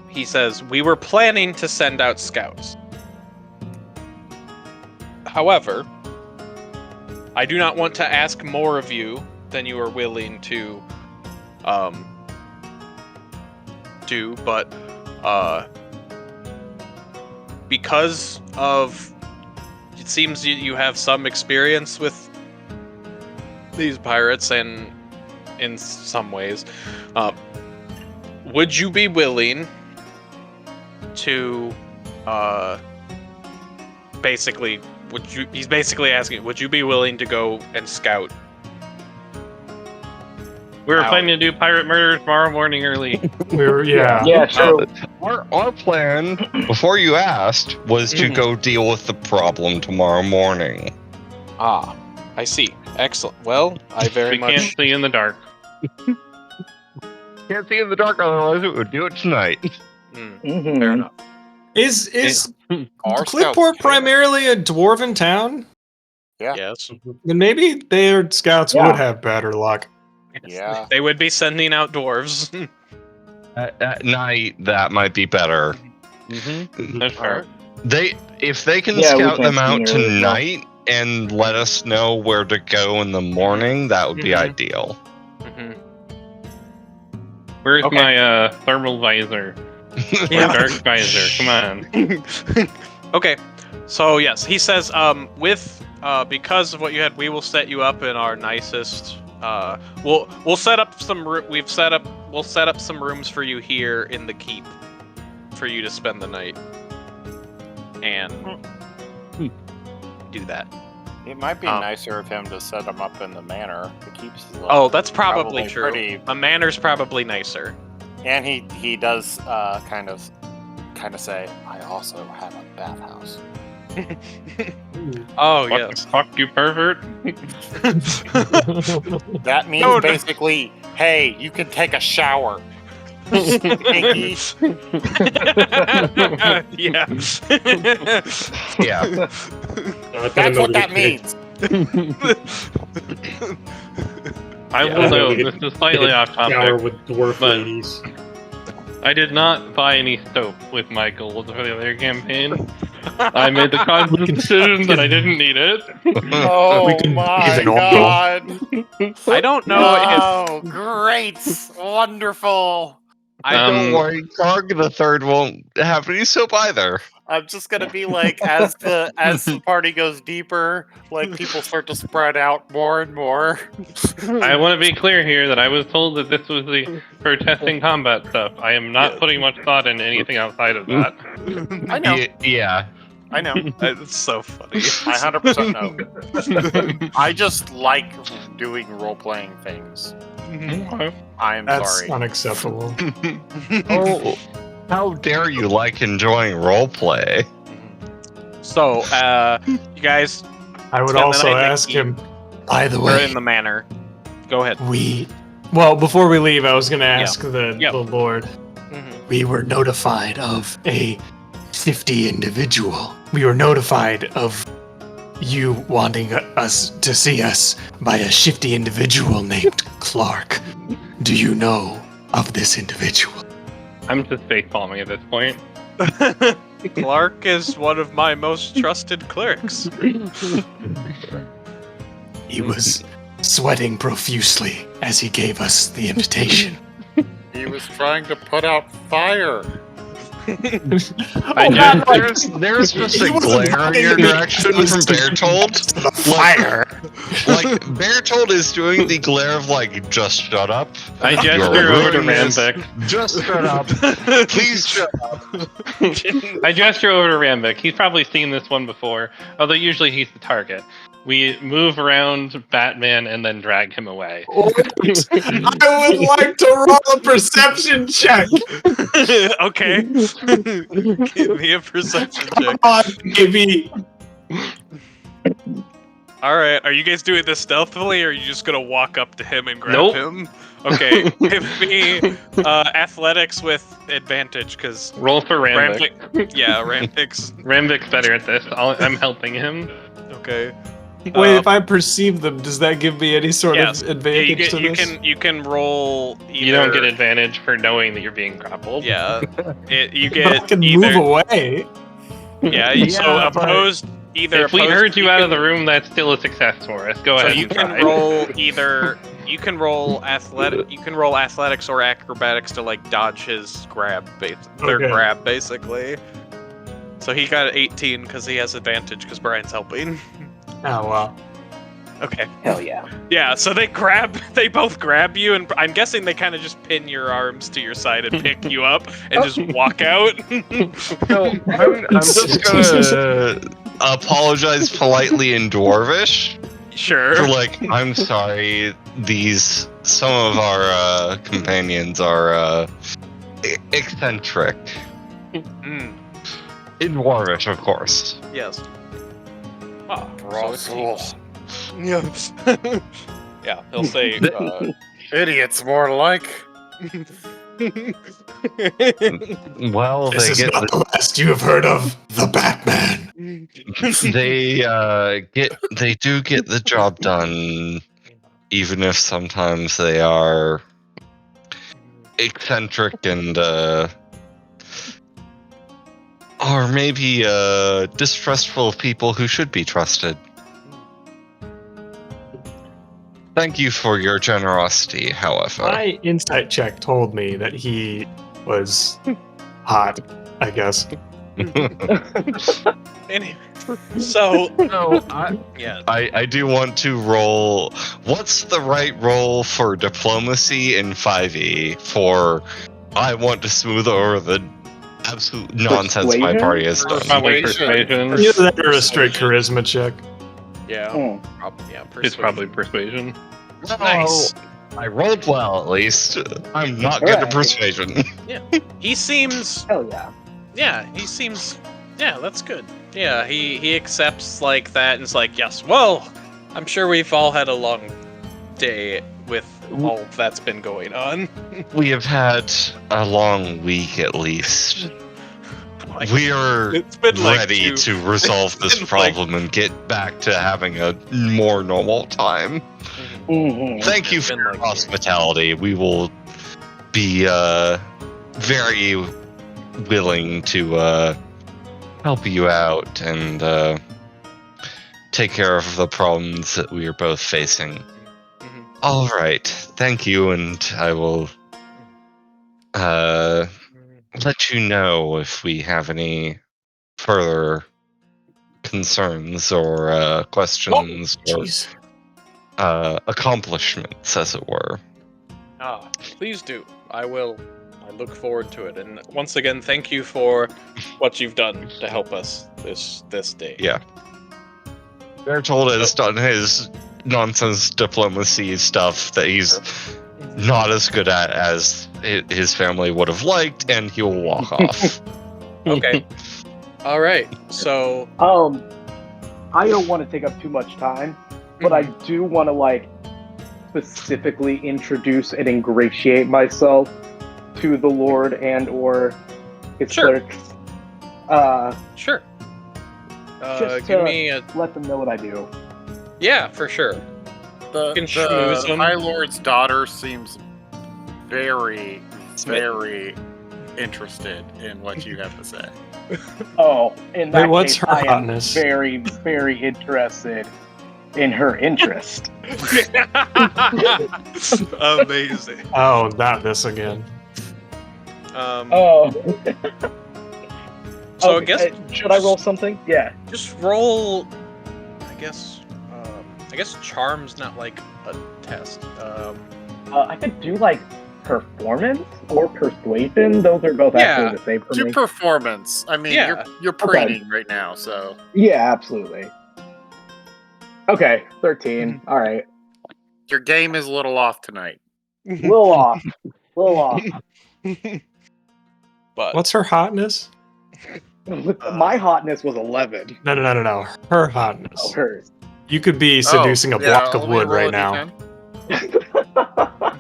He says, we were planning to send out scouts. However, I do not want to ask more of you than you are willing to do, but because of, it seems you have some experience with these pirates, and in some ways, would you be willing to basically, he's basically asking, would you be willing to go and scout? We were Out. planning to do pirate murder tomorrow morning early. We were, yeah. Yeah, true. Our plan, before you asked, was to Mhm. go deal with the problem tomorrow morning. Ah, I see. Excellent. Well, I very We can't much. see in the dark. Can't see in the dark, otherwise it would do it tonight. Mhm. Fair enough. Is Our Clipport scouts- primarily a dwarven town? Yeah. Yes. Then maybe their scouts Yeah. would have better luck. Yeah. They would be sending out dwarves. At night, that might be better. That's fair. If they can Yeah, we scout can't them see out near as well. tonight and let us know where to go in the morning, that would be Mhm. ideal. Mhm. Where's Okay. my thermal visor? Yeah. Or dark visor? Come on. Okay, so yes, he says, with because of what you had, we will set you up in our nicest. We'll set up some. We'll set up some rooms for you here in the keep, for you to spend the night, and do that. It might be Um, nicer of him to set them up in the manor. It keeps. Oh, that's probably true. Pretty, A manor's probably nicer. and he does kind of say, I also have a bathhouse. Oh, What yes. the fuck, you pervert? That means No, no. basically, hey, you can take a shower. Pinky. Yeah. Yeah. That's what that means. I Yeah, will I know, note, we this could- is slightly off Shower topic. with dwarf but- ladies. I did not buy any soap with my gold for the other campaign. I made the conscious decision that I didn't need it. Oh We can my even oil. god. I don't know Oh, great. Wonderful. I Don't worry, Garg the Third won't have any soap either. I'm just gonna be like, as the party goes deeper, like people start to spread out more and more. I want to be clear here that I was told that this was for testing combat stuff. I am not putting much thought into anything outside of that. I know, Yeah. I know, It's so funny. I 100% know. I just like doing role playing things. I'm That's sorry. unacceptable. Oh, how dare you like enjoying roleplay? So, you guys I would Spend the also night ask thinking. him. By the are way, in the manor. Go ahead. Well, before we leave, I was going to ask the Yep. Lord. Mhm. we were notified of a shifty individual. We were notified of you wanting us to see us by a shifty individual named Clark. Do you know of this individual? I'm just fake palming at this point. Clark is one of my most trusted clerics. He was sweating profusely as he gave us the invitation. He was trying to put out fire. There's just a glare in your direction from Bertold. Fire! Like, Bertold is doing the glare of, like, just shut up. I You're gesture over to ruining this. Rambic. Just shut up. Please shut up. I gesture over to Rambic. He's probably seen this one before, although usually he's the target. We move around Batman and then drag him away. I would like to roll a perception check. Okay. Give me a perception check. Come on, baby. Alright, are you guys doing this stealthily or are you just gonna walk up to him and grab Nope. him? Okay, give me athletics with advantage, because Roll for Rambic. Rambic's Rambic's better at this. I'm helping him. okay. Wait, if I perceive them, does that give me any sort yes. of advantage to this? You can roll either. You don't get advantage for knowing that you're being grappled. Yeah. You But I get can either. move away. Yeah, so Yeah, but- opposed either. If we opposed- heard you out of the room, that's still a success for us. Go So ahead. you and can try. roll either. You can roll athletic. You can roll athletics or acrobatics to like dodge his grab, their Okay. grab basically. So he got 18 because he has advantage because Brian's helping. Oh, well. Okay. Hell yeah. Yeah. So they both grab you, and I'm guessing they kind of just pin your arms to your side and pick you up and just walk out. So, I'm just gonna apologize politely in Dwarvish. Sure. For, like, I'm sorry, some of our companions are eccentric. Mm, In Dwarvish, of course. yes. Ah, so it Russell. seems. Yeah, he'll say. Idiots, more like. Well, This they is get not the last you have heard of the Batman. they do get the job done, even if sometimes they are eccentric and or maybe distrustful of people who should be trusted. Thank you for your generosity, however. My insight check told me that he was hot, I guess. Anyway, so No, yeah. I do want to roll. What's the right roll for diplomacy in 5e for I want to smooth over the absolute nonsense my Persuasion? party has done? Probably persuasion. Either that or a straight charisma check. Yeah. Hmm. Yeah. It's probably persuasion. Nice. I rolled well, at least. I'm not good at Alright. persuasion. He seems. Hell yeah. Yeah, he seems Yeah, that's good. Yeah, he accepts like that and is like, yes, well, I'm sure we've all had a long day with all that's been going on. We have had a long week at least. We are It's been like ready two- to resolve this it's been like- problem and get back to having a more normal time. Thank you It's for been your like hospitality. We will be very willing to help you out and take care of the problems that we are both facing. Mhm. All right, thank you, and I will let you know if we have any further concerns or questions or Jeez. accomplishments, as it were. Ah, please do. I will. I look forward to it. And once again, thank you for what you've done to help us this day. Yeah. Bertold has done his nonsense diplomacy stuff that he's not as good at as his family would have liked, and he will walk off. Okay. All right. So I don't want to take up too much time, but I do want to like specifically introduce and ingratiate myself to the Lord and or his Sure. clerks. Sure. Just Give to me a let them know what I do. yeah, for sure. The, can schmooze the them. High Lord's daughter seems very, very interested in what you have to say. Oh, in that Wait, what's case, her I am hotness? very, very interested in her interest. Amazing. Oh, not this again. Oh. So Okay, I guess should I roll something? Yeah. just roll. I guess charm's not like a test. I could do like performance or persuasion. Those are both Yeah. actually the same for Do me. performance. I mean, Yeah. you're preening right now, so Yeah, absolutely. Okay, 13. All right. your game is a little off tonight. Little off. Little off. But What's her hotness? My hotness was 11. No. Her Oh, hotness. hers. You could be seducing a yeah, block of let me wood roll right a now. D10.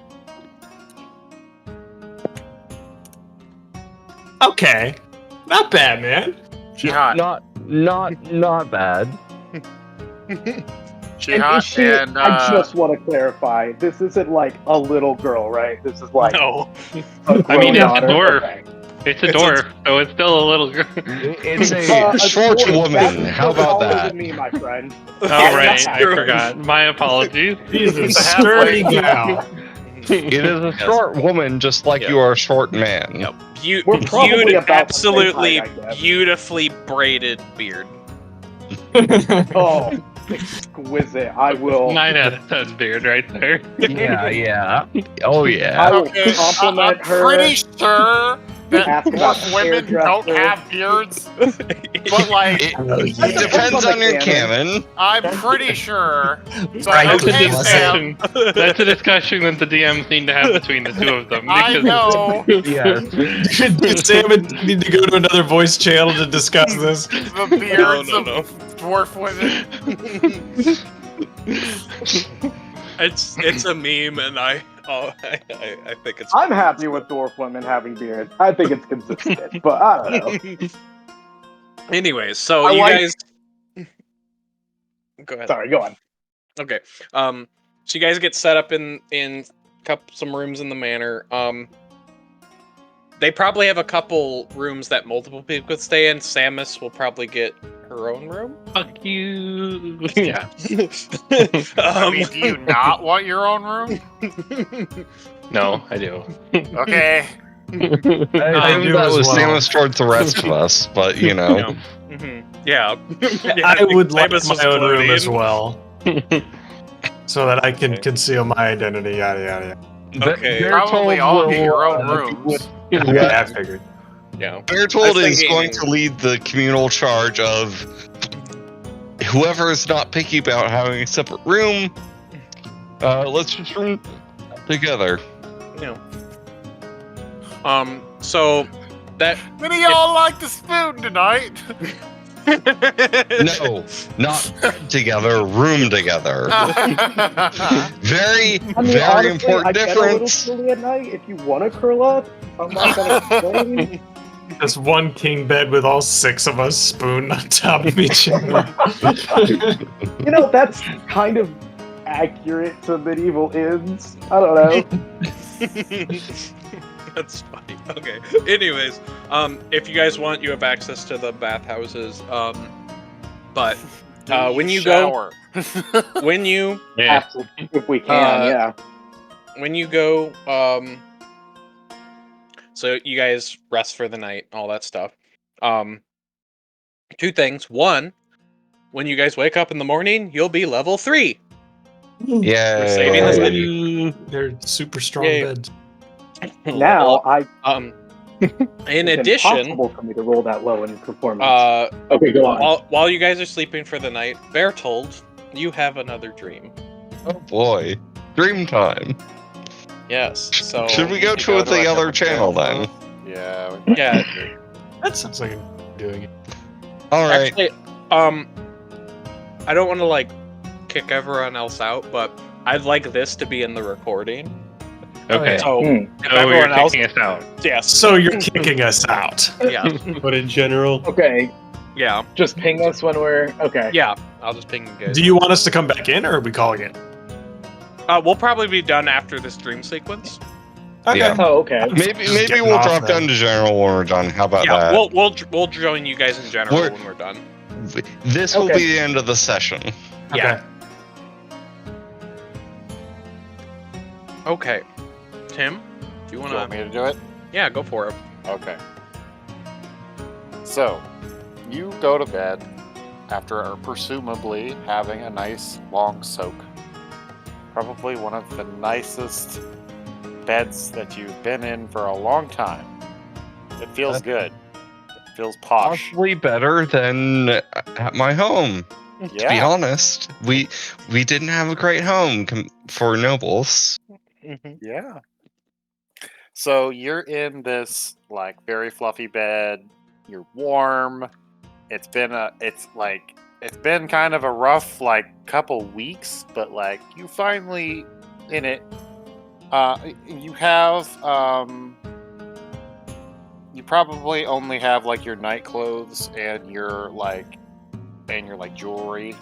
Okay. Not bad, man. She hot. Not bad. She And hot. is she, And I just want to clarify, this isn't like a little girl, right? This is like no. a I mean, grown it's a daughter. dwarf. Okay. It's a dwarf, so it's still a little girl. It's a A short dwarf, woman. that's How about taller that? than me, my friend. Oh, right. That's I true. forgot. My apologies. She's a It's a halfway. sturdy gal. It is a short woman, just like Yeah. you are a short man. Yep. We're probably about the same absolutely height, I guess. beautifully braided beard. Oh, exquisite. I will. 9 out of 10 beard right there. Yeah. Oh I yeah. will Okay, compliment I'm her. pretty sure that Ask about dwarf the women don't hairdresser. have beards, but like It, Oh, it yeah. depends on your canon. I'm pretty sure. So, Right, That's a okay, Sam. Sam. discussion. That's a discussion that the DMs need to have between the two of them. I because- know Yes. Did Sam need to go to another voice channel to discuss this? the beards No. of dwarf women. It's a meme, and I think it's. I'm happy with dwarf women having beards. I think it's consistent, but I don't know. Anyways, so I you like- guys. Go ahead. Sorry, go on. Okay. So you guys get set up in some rooms in the manor. They probably have a couple rooms that multiple people could stay in. Samus will probably get her own room. Fuck you. Yeah. I mean, do you not want your own room? No, I do. Okay. I do that as was well. Samus towards the rest of us, but you know. Yeah. I would like Samus was my own room as floating. well, so that I can Okay. conceal my identity. Yada yada Okay. Probably all get your own uh, rooms. yada. Yeah, I figured. Yeah. Bertold I was is thinking- going to lead the communal charge of whoever is not picky about having a separate room. Let's just room together. No. So that Many of y'all like the spoon tonight. No, not together, room together. Very, I mean, very honestly, important I get a little difference. chilly at night. If you want to curl up, I'm not gonna complain. Just one king bed with all 6 of us spooned on top of each other. You know, that's kind of accurate to medieval inns. I don't know. That's funny. Okay. Anyways, if you guys want, you have access to the bathhouses. But when you shower. when you Yeah. If we can, yeah. when you go, so you guys rest for the night, all that stuff. 2 things. One, when you guys wake up in the morning, you'll be level 3. Yeah. saving the city. They're super strong Yay. beds. Now, in it's addition, impossible for me to roll that low in performance. Okay, go on. while you guys are sleeping for the night, Bertold, you have another dream. Oh boy. Dream time. Yes. So Should we go to to a the other different channel then? Yeah. Yeah. That sounds like I'm doing it. All right. Actually, I don't want to like kick everyone else out, but I'd like this to be in the recording. Okay. So if Oh, everyone you're else, kicking us out. yes, So you're kicking us out. yeah, But in general, Okay, yeah, just ping us when we're okay. yeah. I'll just ping you guys. Do you want us to come back in, or are we calling it? We'll probably be done after this dream sequence. Okay. Yeah. Oh, okay. Maybe Just maybe getting we'll off drop then. down to general when we're done. How about Yeah, that? we'll join you guys in general We're- when we're done. This will Okay. be the end of the session. Yeah. Okay. Tim, do you Do want you want to? me to do it? Yeah, go for it. Okay. So, you go to bed after presumably having a nice long soak. Probably one of the nicest beds that you've been in for a long time. It feels good. It feels posh. Possibly better than at my home. To be Yeah. honest, we didn't have a great home for nobles. Yeah. So you're in this like very fluffy bed. You're warm. It's been kind of a rough like couple weeks, but like you finally in it. You have you probably only have like your night clothes and your jewelry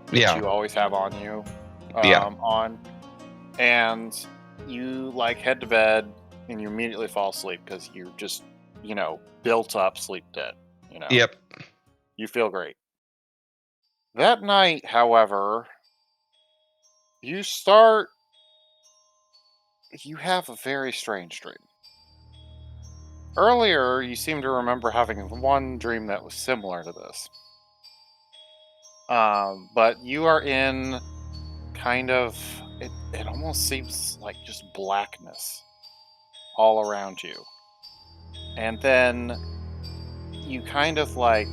that Yeah. you always have on you. Yeah. On, and you like head to bed and you immediately fall asleep because you're just built up sleep debt. Yep. You feel great. That night, however, you have a very strange dream. Earlier, you seem to remember having one dream that was similar to this. But you are in kind of, it almost seems like just blackness all around you. And then you kind of like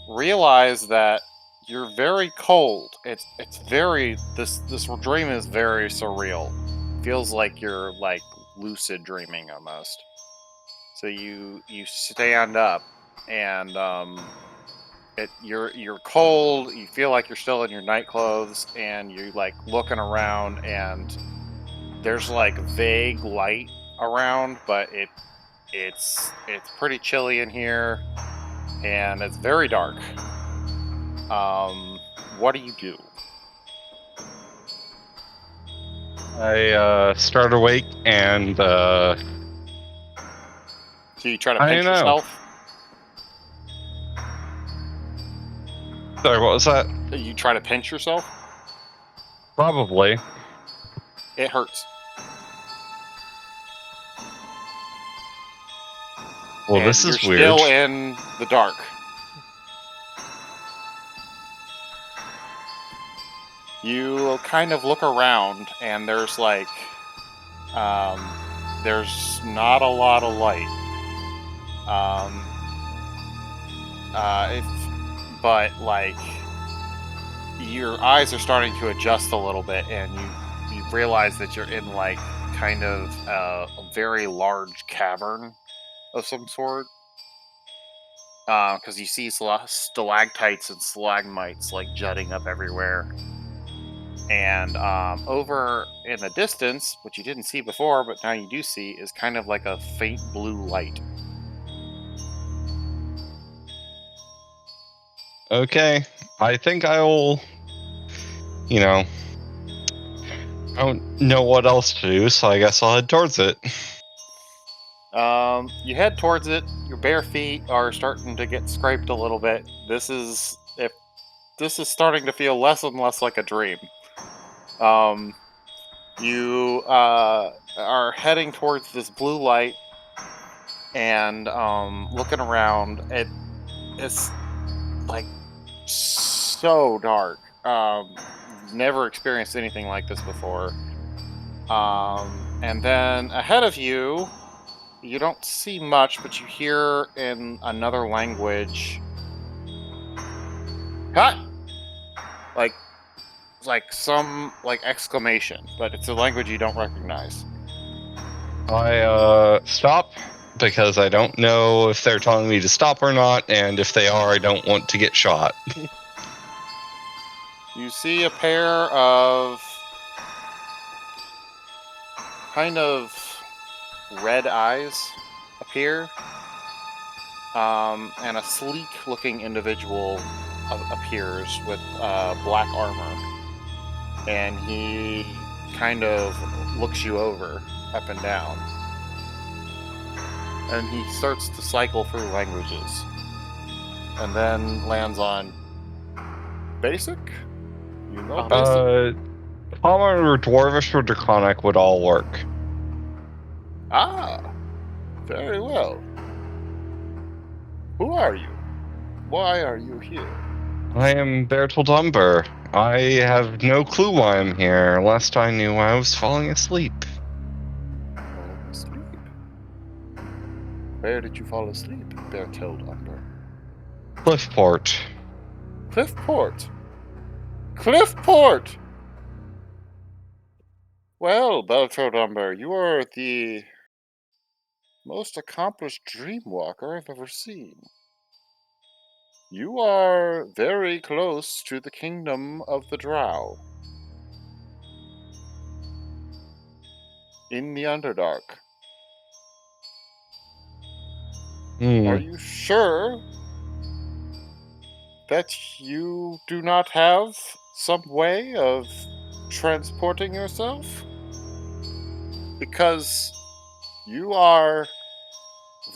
realize that you're very cold. It's very, this dream is very surreal. Feels like you're like lucid dreaming almost. So you stand up and you're cold, you feel like you're still in your night clothes, and you're like looking around and there's like vague light around, but it's pretty chilly in here and it's very dark. What do you do? I start awake and So you try to I pinch don't know. yourself? sorry, what was that? You try to pinch yourself? Probably. It hurts. Well, And this is you're weird. still in the dark. You kind of look around, and there's like, there's not a lot of light. But like, your eyes are starting to adjust a little bit, and you realize that you're in like kind of a very large cavern of some sort. Because you see stalactites and stalagmites like jutting up everywhere. And over in the distance, which you didn't see before, but now you do see, is kind of like a faint blue light. Okay, I think I'll, you know, I don't know what else to do, so I guess I'll head towards it. You head towards it. Your bare feet are starting to get scraped a little bit. This is starting to feel less and less like a dream. You are heading towards this blue light and looking around. It's like so dark. Never experienced anything like this before. And then ahead of you, you don't see much, but you hear in another language, "Cut!" like some exclamation, but it's a language you don't recognize. I stop because I don't know if they're telling me to stop or not, and if they are, I don't want to get shot. You see a pair of kind of red eyes appear, and a sleek-looking individual appears with black armor, and he kind of looks you over, up and down, and he starts to cycle through languages, and then lands on basic. You know basic. Common or Dwarvish or Draconic would all work. Ah, very well. Who are you? Why are you here? I am Bertold Umber. I have no clue why I'm here. Last I knew, I was falling asleep. Falling asleep? Where did you fall asleep, Bertold Umber? Cliffport. Cliffport! Cliffport! Well, Bertold Umber, you are the most accomplished dreamwalker I've ever seen. You are very close to the kingdom of the Drow. In the Underdark. Are you sure that you do not have some way of transporting yourself? Because you are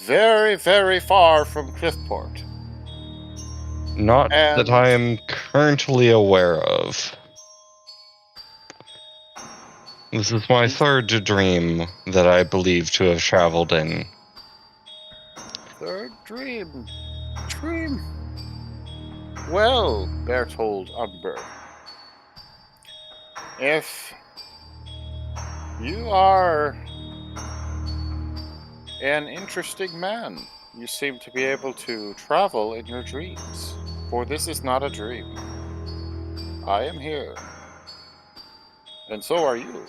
very, very far from Cliffport. Not that I am currently aware of. This is my third dream that I believe to have traveled in. Third dream. Dream. Well, Bertold Umber, if you are an interesting man, you seem to be able to travel in your dreams, for this is not a dream. I am here, and so are you.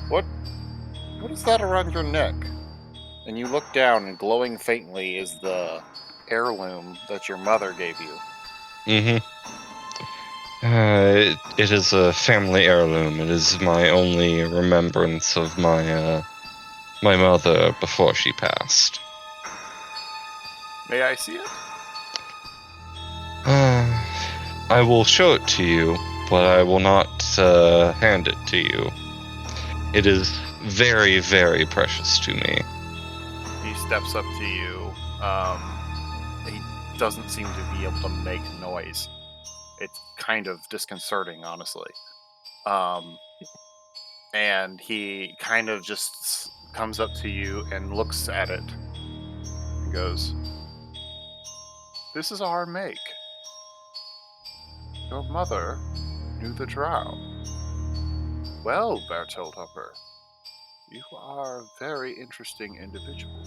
What is that around your neck? And you look down, and glowing faintly is the heirloom that your mother gave you. It is a family heirloom. It is my only remembrance of my mother before she passed. May I see it? I will show it to you, but I will not hand it to you. It is very, very precious to me. He steps up to you. He doesn't seem to be able to make noise. It's kind of disconcerting, honestly. And he kind of just comes up to you and looks at it and goes, "This is our make. Your mother knew the Drow. Well, Bertold Umber, you are a very interesting individual."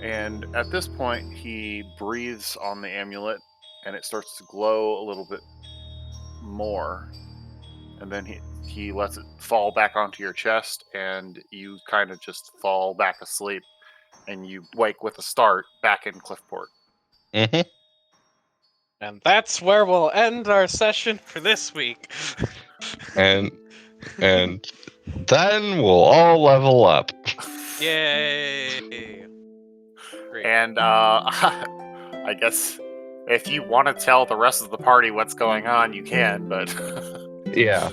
And at this point, he breathes on the amulet, and it starts to glow a little bit more. And then he lets it fall back onto your chest, and you kind of just fall back asleep, and you wake with a start back in Cliffport. Mm-hmm. And that's where we'll end our session for this week. And then we'll all level up. Yay! Great. And I guess if you want to tell the rest of the party what's going on, you can, but Yeah.